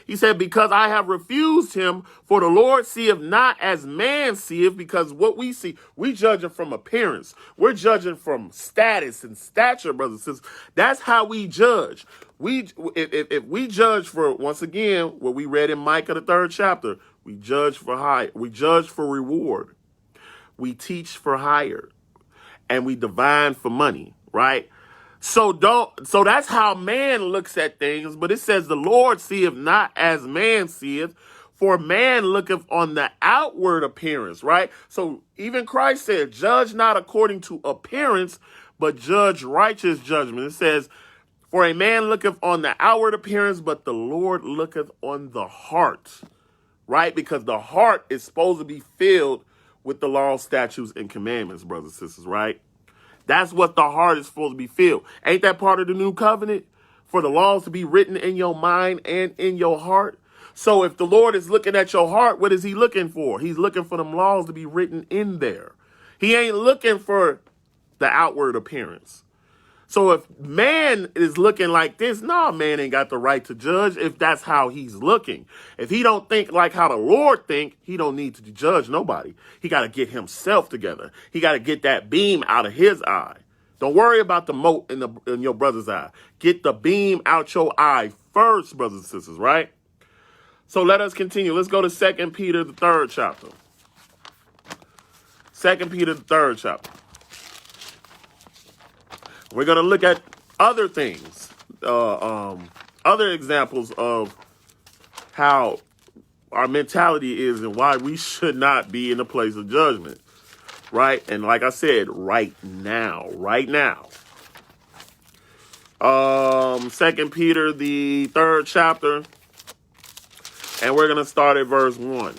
He said, because I have refused him, for the Lord seeth not as man seeth, because what we see, we judging from appearance. We're judging from status and stature, brothers and sisters. That's how we judge. If we judge for, once again, what we read in Micah, the 3rd chapter, we judge for reward. We teach for hire, and we divine for money, right? So that's how man looks at things, but it says the Lord seeth not as man seeth, for man looketh on the outward appearance, right? So even Christ said, judge not according to appearance, but judge righteous judgment. It says, for a man looketh on the outward appearance, but the Lord looketh on the heart, right? Because the heart is supposed to be filled with the law, statutes, and commandments, brothers and sisters, right? That's what the heart is supposed to be filled. Ain't that part of the new covenant? For the laws to be written in your mind and in your heart. So if the Lord is looking at your heart, what is he looking for? He's looking for them laws to be written in there. He ain't looking for the outward appearance. So if man is looking like this, man ain't got the right to judge if that's how he's looking. If he don't think like how the Lord think, he don't need to judge nobody. He got to get himself together. He got to get that beam out of his eye. Don't worry about the mote in your brother's eye. Get the beam out your eye first, brothers and sisters, right? So let us continue. Let's go to 2 Peter, the 3rd chapter. 2 Peter, the 3rd chapter. We're going to look at other things, other examples of how our mentality is and why we should not be in a place of judgment, right? And like I said, right now. 2 Peter, the 3rd chapter, and we're going to start at verse 1.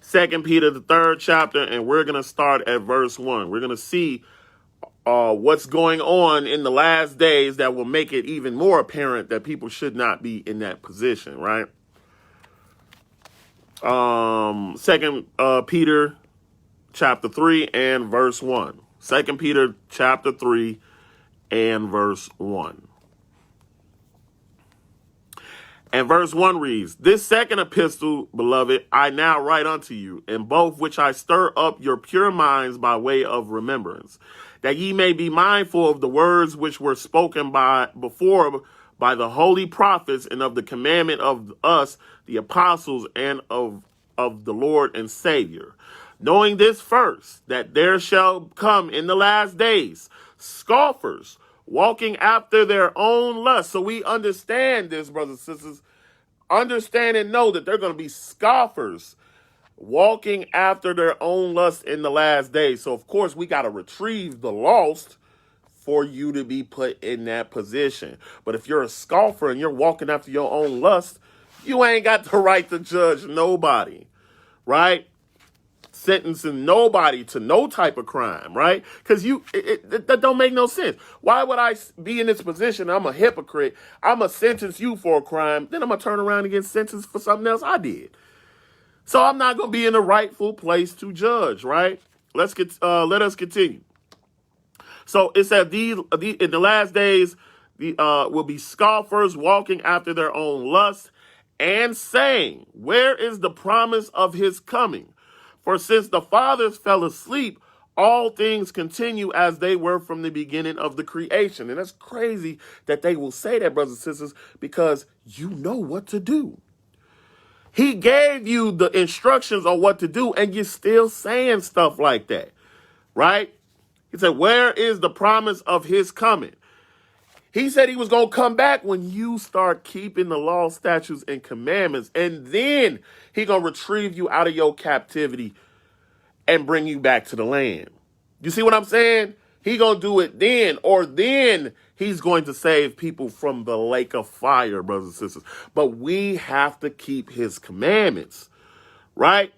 2 Peter, the 3rd chapter, and we're going to start at verse 1. We're going to see what's going on in the last days that will make it even more apparent that people should not be in that position, right? 2 Peter chapter 3 and verse 1. 2 Peter chapter 3 and verse 1. And verse 1 reads, this second epistle, beloved, I now write unto you, in both which I stir up your pure minds by way of remembrance, that ye may be mindful of the words which were spoken before by the holy prophets, and of the commandment of us, the apostles, and of the Lord and Savior. Knowing this first, that there shall come in the last days scoffers, walking after their own lust. So we understand this, brothers and sisters. Understand and know that they're going to be scoffers, walking after their own lust in the last days. So, of course, we got to retrieve the lost for you to be put in that position. But if you're a scoffer and you're walking after your own lust, you ain't got the right to judge nobody, right? Sentencing nobody to no type of crime, right? Because that don't make no sense. Why would I be in this position? I'm a hypocrite. I'm going to sentence you for a crime. Then I'm going to turn around and get sentenced for something else I did. So I'm not going to be in the rightful place to judge, right? Let us continue. So it said in the last days will be scoffers walking after their own lust and saying, where is the promise of his coming? For since the fathers fell asleep, all things continue as they were from the beginning of the creation. And that's crazy that they will say that, brothers and sisters, because you know what to do. He gave you the instructions on what to do, and you're still saying stuff like that, right? He said, where is the promise of his coming? He said he was going to come back when you start keeping the law, statutes, and commandments, and then he going to retrieve you out of your captivity and bring you back to the land. You see what I'm saying? He going to do it then, or then he's going to save people from the lake of fire, brothers and sisters. But we have to keep his commandments, right?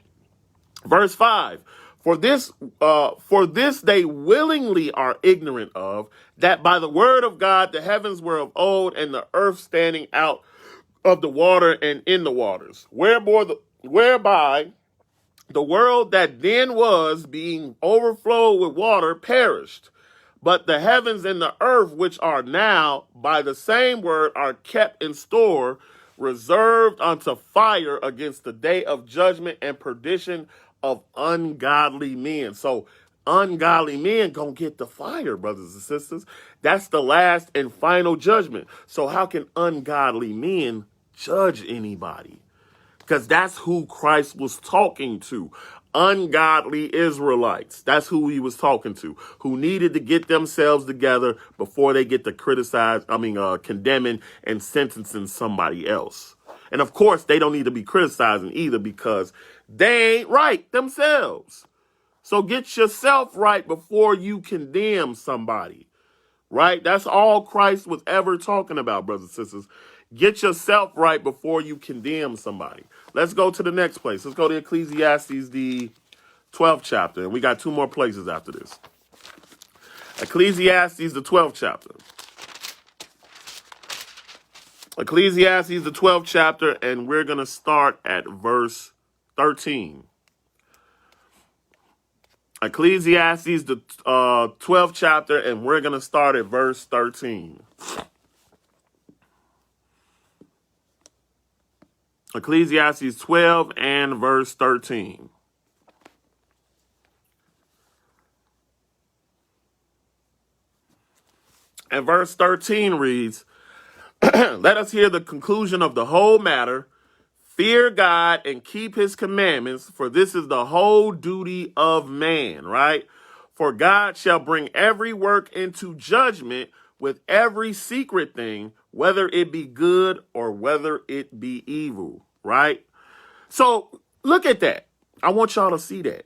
Verse 5, for this they willingly are ignorant of, that by the word of God the heavens were of old, and the earth standing out of the water and in the waters, whereby the world that then was, being overflowed with water, perished. But the heavens and the earth, which are now, by the same word, are kept in store, reserved unto fire against the day of judgment and perdition of ungodly men. So ungodly men gonna get the fire, brothers and sisters. That's the last and final judgment. So how can ungodly men judge anybody? Because that's who Christ was talking to. Ungodly Israelites. That's who he was talking to, who needed to get themselves together before they get to condemning and sentencing somebody else. And of course, they don't need to be criticizing either, because they ain't right themselves. So get yourself right before you condemn somebody, right? That's all Christ was ever talking about, brothers and sisters. Get yourself right before you condemn somebody. Let's go to the next place. Let's go to Ecclesiastes, the 12th chapter. And we got two more places after this. Ecclesiastes, the 12th chapter. Ecclesiastes, the 12th chapter, and we're going to start at verse 13. Ecclesiastes, the 12th chapter, and we're going to start at verse 13. Ecclesiastes 12 and verse 13. And verse 13 reads, let us hear the conclusion of the whole matter. Fear God and keep his commandments, for this is the whole duty of man, right? For God shall bring every work into judgment with every secret thing, whether it be good or whether it be evil, right? So look at that. I want y'all to see that.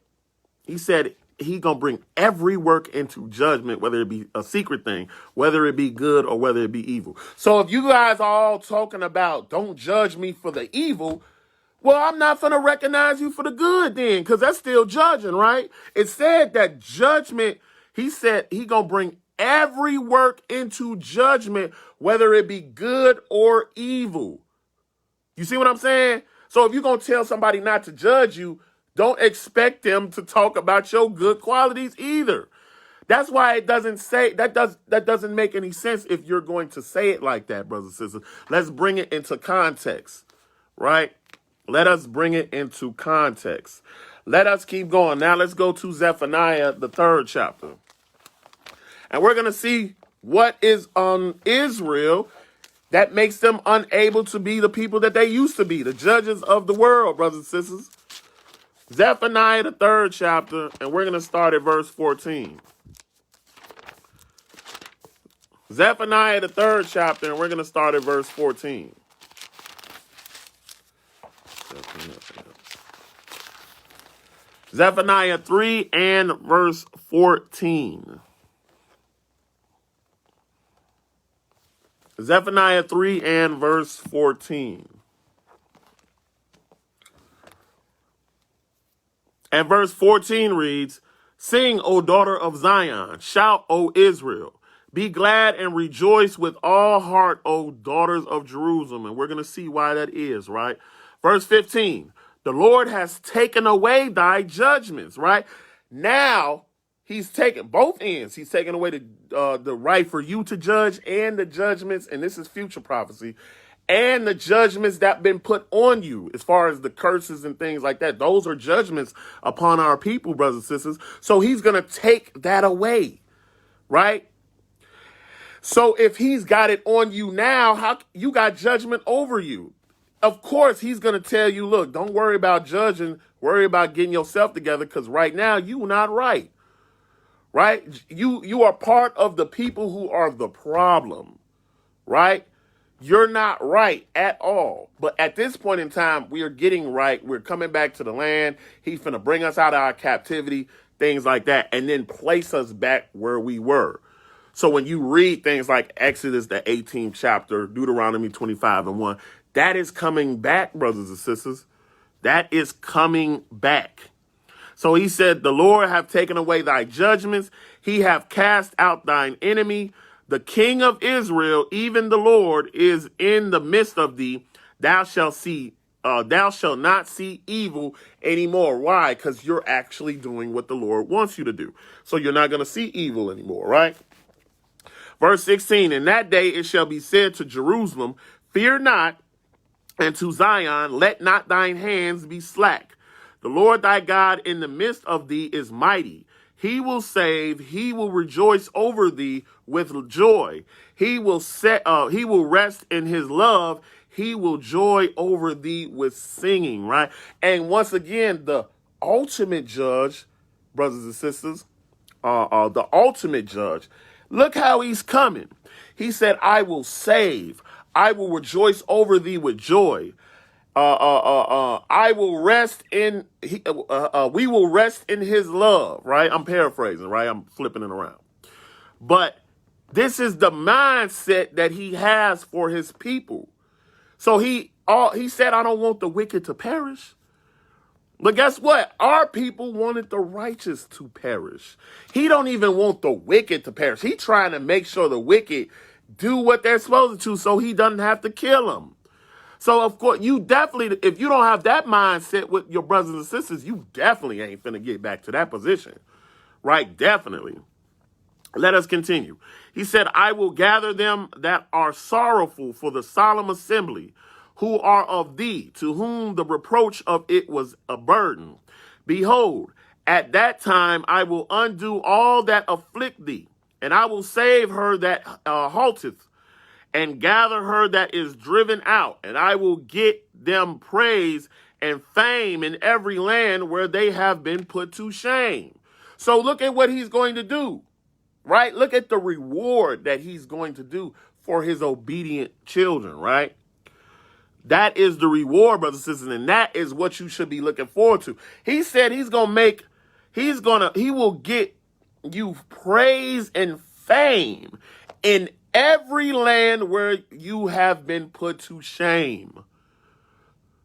He said he going to bring every work into judgment, whether it be a secret thing, whether it be good or whether it be evil. So if you guys are all talking about don't judge me for the evil, well, I'm not going to recognize you for the good then, because that's still judging, right? It said that judgment, he said he going to bring every work into judgment, whether it be good or evil. You see what I'm saying? So if you're going to tell somebody not to judge you, don't expect them to talk about your good qualities either. That's why it doesn't say, that doesn't make any sense if you're going to say it like that, brothers and sisters. Let's bring it into context, right? Let us bring it into context. Let us keep going. Now let's go to Zephaniah, the 3rd chapter. And we're going to see what is on Israel that makes them unable to be the people that they used to be, the judges of the world, brothers and sisters. Zephaniah, the 3rd chapter, and we're going to start at verse 14. Zephaniah, the 3rd chapter, and we're going to start at verse 14. Zephaniah 3 and verse 14. Zephaniah 3 and verse 14. And verse 14 reads, sing, O daughter of Zion, shout, O Israel. Be glad and rejoice with all heart, O daughters of Jerusalem. And we're going to see why that is, right? Verse 15, the Lord has taken away thy judgments, right? Now, He's taking both ends. He's taking away the right for you to judge and the judgments, and this is future prophecy, and the judgments that have been put on you as far as the curses and things like that. Those are judgments upon our people, brothers and sisters. So he's going to take that away, right? So if he's got it on you now, how you got judgment over you? Of course, he's going to tell you, look, don't worry about judging. Worry about getting yourself together, because right now you're not right. Right? You are part of the people who are the problem. Right? You're not right at all. But at this point in time, we are getting right. We're coming back to the land. He's finna bring us out of our captivity, things like that, and then place us back where we were. So when you read things like Exodus, the 18th chapter, Deuteronomy 25:1, that is coming back, brothers and sisters. That is coming back. So he said, the Lord hath taken away thy judgments. He hath cast out thine enemy. The King of Israel, even the Lord, is in the midst of thee. Thou shalt not see evil anymore. Why? Because you're actually doing what the Lord wants you to do. So you're not going to see evil anymore, right? Verse 16, in that day it shall be said to Jerusalem, fear not, and to Zion, let not thine hands be slack. The Lord thy God in the midst of thee is mighty. He will save, he will rejoice over thee with joy. He will rest in his love. He will joy over thee with singing, right? And once again, the ultimate judge, brothers and sisters, the ultimate judge, look how he's coming. He said, I will save. I will rejoice over thee with joy. I will rest in, we will rest in his love, right? I'm paraphrasing, right? I'm flipping it around. But this is the mindset that he has for his people. So he said, I don't want the wicked to perish. But guess what? Our people wanted the righteous to perish. He don't even want the wicked to perish. He trying to make sure the wicked do what they're supposed to so he doesn't have to kill them. So, of course, you definitely, if you don't have that mindset with your brothers and sisters, you definitely ain't finna get back to that position, right? Definitely. Let us continue. He said, I will gather them that are sorrowful for the solemn assembly, who are of thee, to whom the reproach of it was a burden. Behold, at that time I will undo all that afflict thee, and I will save her that halteth, and gather her that is driven out, and I will get them praise and fame in every land where they have been put to shame. So look at what he's going to do, right? Look at the reward that he's going to do for his obedient children, right? That is the reward, brothers and sisters, and that is what you should be looking forward to. He said he will get you praise and fame in every land where you have been put to shame.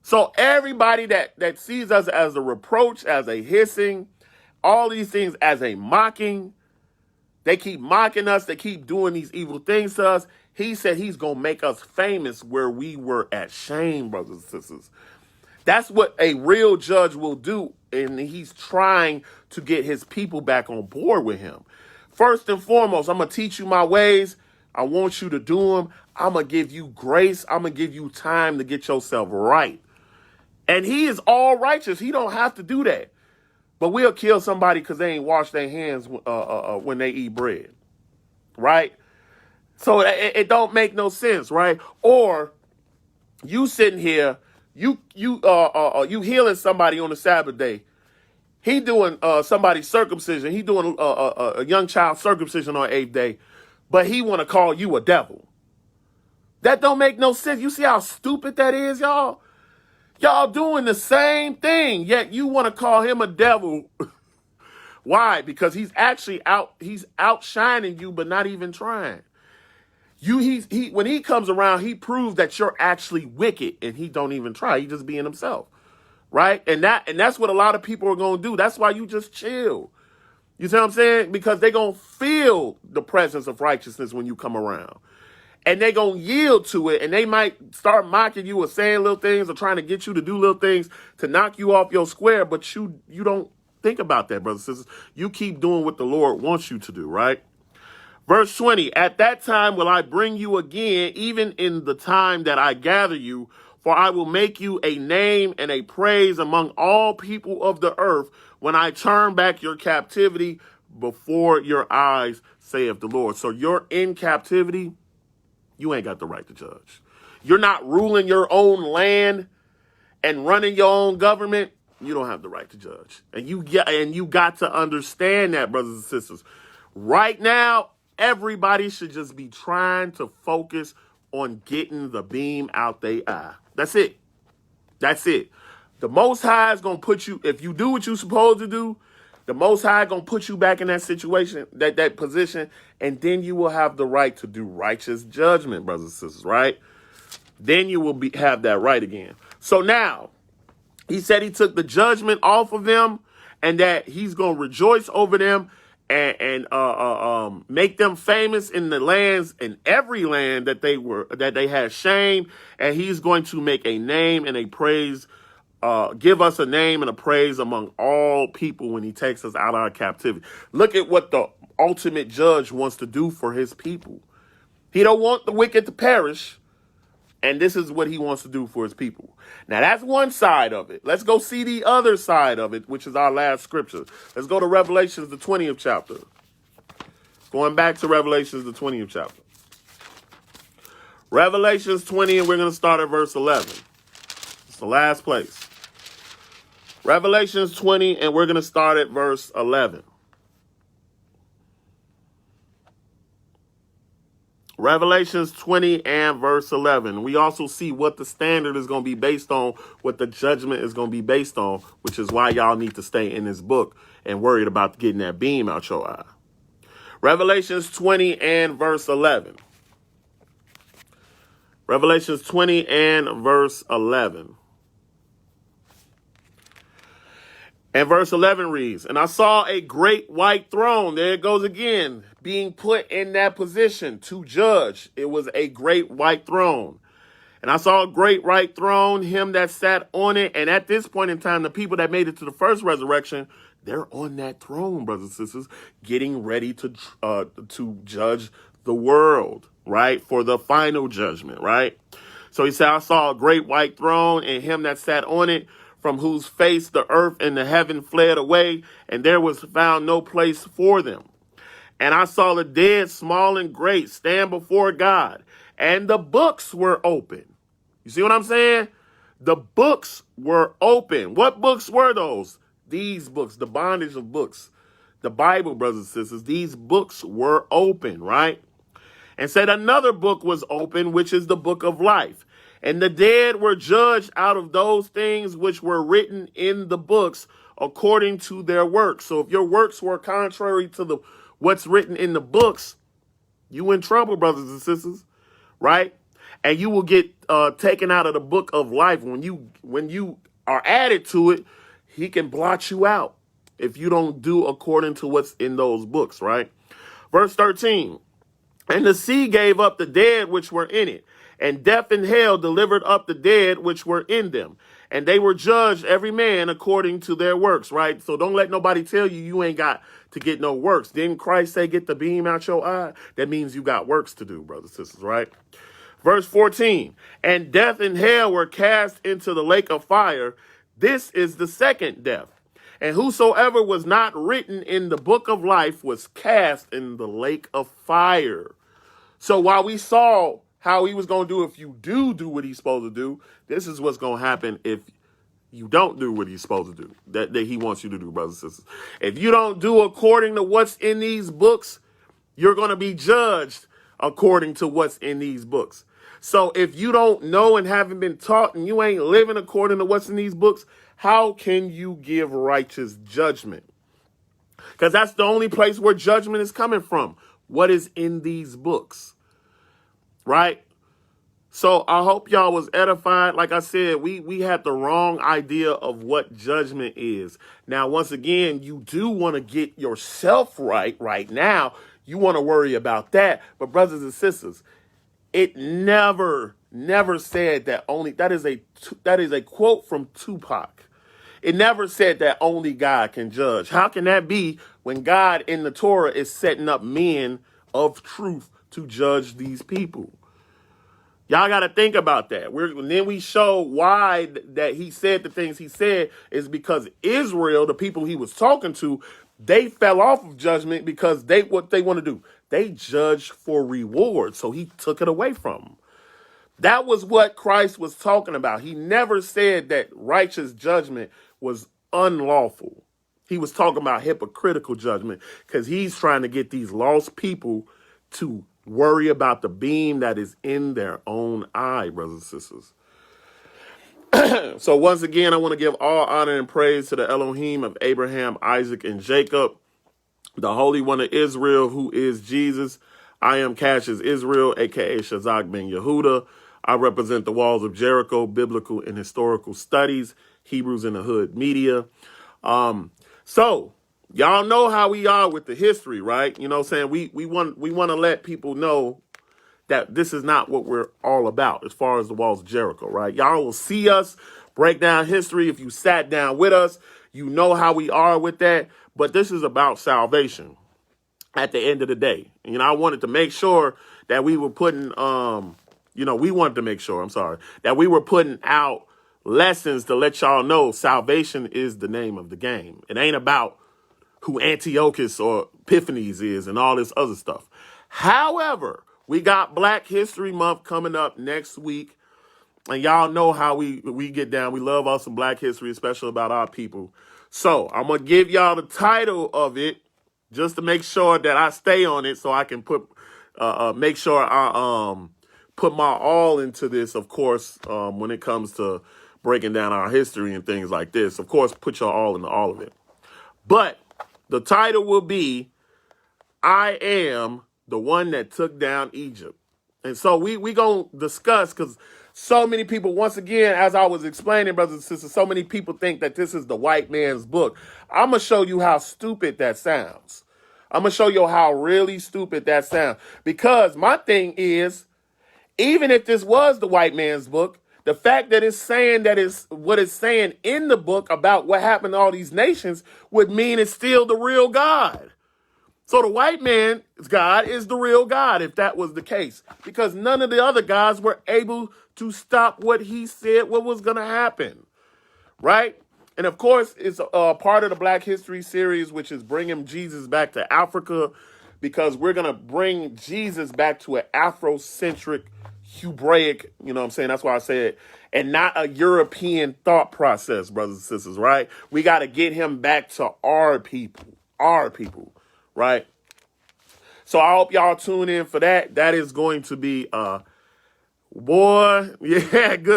So everybody that sees us as a reproach, as a hissing, all these things as a mocking, they keep mocking us, they keep doing these evil things to us. He said he's going to make us famous where we were at shame, brothers and sisters. That's what a real judge will do, and he's trying to get his people back on board with him. First and foremost, I'm going to teach you my ways. I want you to do them. I'm going to give you grace. I'm going to give you time to get yourself right. And he is all righteous. He don't have to do that. But we'll kill somebody because they ain't washed their hands when they eat bread, right? So it don't make no sense, right? Or you sitting here, you healing somebody on the Sabbath day. He doing somebody's circumcision. He doing a young child's circumcision on 8th day, but he want to call you a devil. That don't make no sense. You see how stupid that is, y'all? Y'all doing the same thing, yet you want to call him a devil. Why? Because he's actually outshining you, but not even trying. When he comes around, he proves that you're actually wicked, and he don't even try. He just being himself, right? And that's what a lot of people are gonna do. That's why you just chill. You see what I'm saying? Because they're gonna feel the presence of righteousness when you come around. And they're going to yield to it, and they might start mocking you or saying little things or trying to get you to do little things to knock you off your square, but you don't Think about that, brothers and sisters. You keep doing what the Lord wants you to do, right? Verse 20, at that time will I bring you again, even in the time that I gather you, for I will make you a name and a praise among all people of the earth when I turn back your captivity before your eyes, saith the Lord. So you're in captivity, you ain't got the right to judge. You're not ruling your own land and running your own government, you don't have the right to judge. And you got to understand that, brothers and sisters. Right now, everybody should just be trying to focus on getting the beam out their eye. That's it. That's it. The Most High is going to put you, if you do what you're supposed to do, the Most High is going to put you back in that situation, that position, and then you will have the right to do righteous judgment, brothers and sisters, right? Then you will have that right again. So now, he said he took the judgment off of them and that he's going to rejoice over them and make them famous in the lands, in every land that they had shame. And he's going to make a name and a praise, give us a name and a praise among all people when he takes us out of our captivity. Look at what the ultimate judge wants to do for his people. He don't want the wicked to perish. And this is what he wants to do for his people. Now, that's one side of it. Let's go see the other side of it, which is our last scripture. Let's go to Revelations, the 20th chapter. Going back to Revelations, the 20th chapter. Revelations 20, and we're going to start at verse 11. It's the last place. Revelations 20, and we're going to start at verse 11. Revelations 20 and verse 11. We also see what the standard is going to be based on, what the judgment is going to be based on, which is why y'all need to stay in this book and worried about getting that beam out your eye. Revelations 20 and verse 11. Revelations 20 and verse 11. And verse 11 reads, and I saw a great white throne. There it goes again, being put in that position to judge. It was a great white throne. And I saw a great white throne, him that sat on it. And at this point in time, the people that made it to the first resurrection, they're on that throne, brothers and sisters, getting ready to judge the world, right? For the final judgment, right? So he said, I saw a great white throne and him that sat on it, from whose face the earth and the heaven fled away, and there was found no place for them. And I saw the dead, small and great, stand before God, and the books were open. You see what I'm saying? The books were open. What books were those? These books, the bondage of books, the Bible, brothers and sisters, these books were open, right? And said another book was open, which is the book of life. And the dead were judged out of those things which were written in the books according to their works. So if your works were contrary to what's written in the books, you in trouble, brothers and sisters, right? And you will get taken out of the book of life. When you are added to it, he can blot you out if you don't do according to what's in those books, right? Verse 13, and the sea gave up the dead which were in it, and death and hell delivered up the dead which were in them. And they were judged every man according to their works, right? So don't let nobody tell you ain't got to get no works. Didn't Christ say get the beam out your eye? That means you got works to do, brothers and sisters, right? Verse 14, and death and hell were cast into the lake of fire. This is the second death. And whosoever was not written in the book of life was cast in the lake of fire. So while we saw how he was going to do if you do what he's supposed to do, this is what's going to happen if you don't do what he's supposed to do, that he wants you to do, brothers and sisters. If you don't do according to what's in these books, you're going to be judged according to what's in these books. So if you don't know and haven't been taught and you ain't living according to what's in these books, how can you give righteous judgment? Because that's the only place where judgment is coming from. What is in these books? Right? So I hope y'all was edified. Like I said, we had the wrong idea of what judgment is. Now, once again, you do want to get yourself right now. You want to worry about that. But brothers and sisters, it never said that only. That is a quote from Tupac. It never said that only God can judge. How can that be when God in the Torah is setting up men of truth to judge these people? Y'all got to think about that. Then we show why that he said the things he said is because Israel, the people he was talking to, they fell off of judgment because what they want to do. They judge for reward. So he took it away from them. That was what Christ was talking about. He never said that righteous judgment was unlawful. He was talking about hypocritical judgment because he's trying to get these lost people to worry about the beam that is in their own eye, brothers and sisters. So once again, I want to give all honor and praise to the Elohim of Abraham, Isaac, and Jacob, the Holy One of Israel, who is Jesus. I am Cassius Israel, a.k.a. Shazak ben Yehuda. I represent the walls of Jericho, biblical and historical studies, Hebrews in the Hood media. So y'all know how we are with the history, right? You know what I'm saying? We want to let people know that this is not what we're all about as far as the walls of Jericho, right? Y'all will see us break down history. If you sat down with us, you know how we are with that. But this is about salvation at the end of the day. You know, I wanted to make sure that we were putting, that we were putting out lessons to let y'all know salvation is the name of the game. It ain't about who Antiochus or Epiphanes is and all this other stuff. However, we got Black History Month coming up next week. And y'all know how we get down. We love us some Black history, especially about our people. So I'm going to give y'all the title of it just to make sure that I stay on it so I can make sure I put my all into this, of course, when it comes to breaking down our history and things like this. Of course, put your all into all of it. But the title will be, I am the one that took down Egypt. And so we going to discuss, because so many people, once again, as I was explaining, brothers and sisters, so many people think that this is the white man's book. I'm going to show you how stupid that sounds. I'm going to show you how really stupid that sounds. Because my thing is, even if this was the white man's book, the fact that it's saying that it's what it's saying in the book about what happened to all these nations would mean it's still the real God. So the white man's God is the real God, if that was the case, because none of the other gods were able to stop what he said what was going to happen, right? And of course, it's part of the Black History series, which is bringing Jesus back to Africa, because we're going to bring Jesus back to an Afrocentric, Hebraic, you know what I'm saying? That's why I said, and not a European thought process, brothers and sisters, right? We got to get him back to our people, right? So I hope y'all tune in for that. That is going to be, good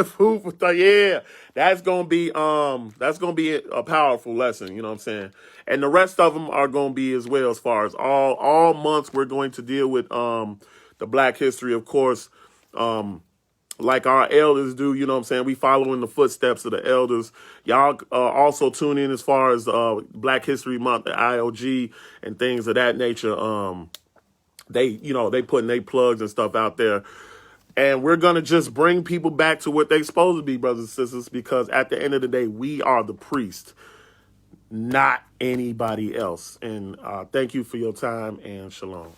food for thought. Yeah, that's gonna be a powerful lesson. You know what I'm saying? And the rest of them are gonna be as well. As far as all months, we're going to deal with the Black history, of course, like our elders do. You know what I'm saying? We follow in the footsteps of the elders. Y'all also tune in as far as Black History Month, the IOG, and things of that nature. They putting their plugs and stuff out there. And we're going to just bring people back to what they're supposed to be, brothers and sisters, because at the end of the day, we are the priest, not anybody else. And thank you for your time, and shalom.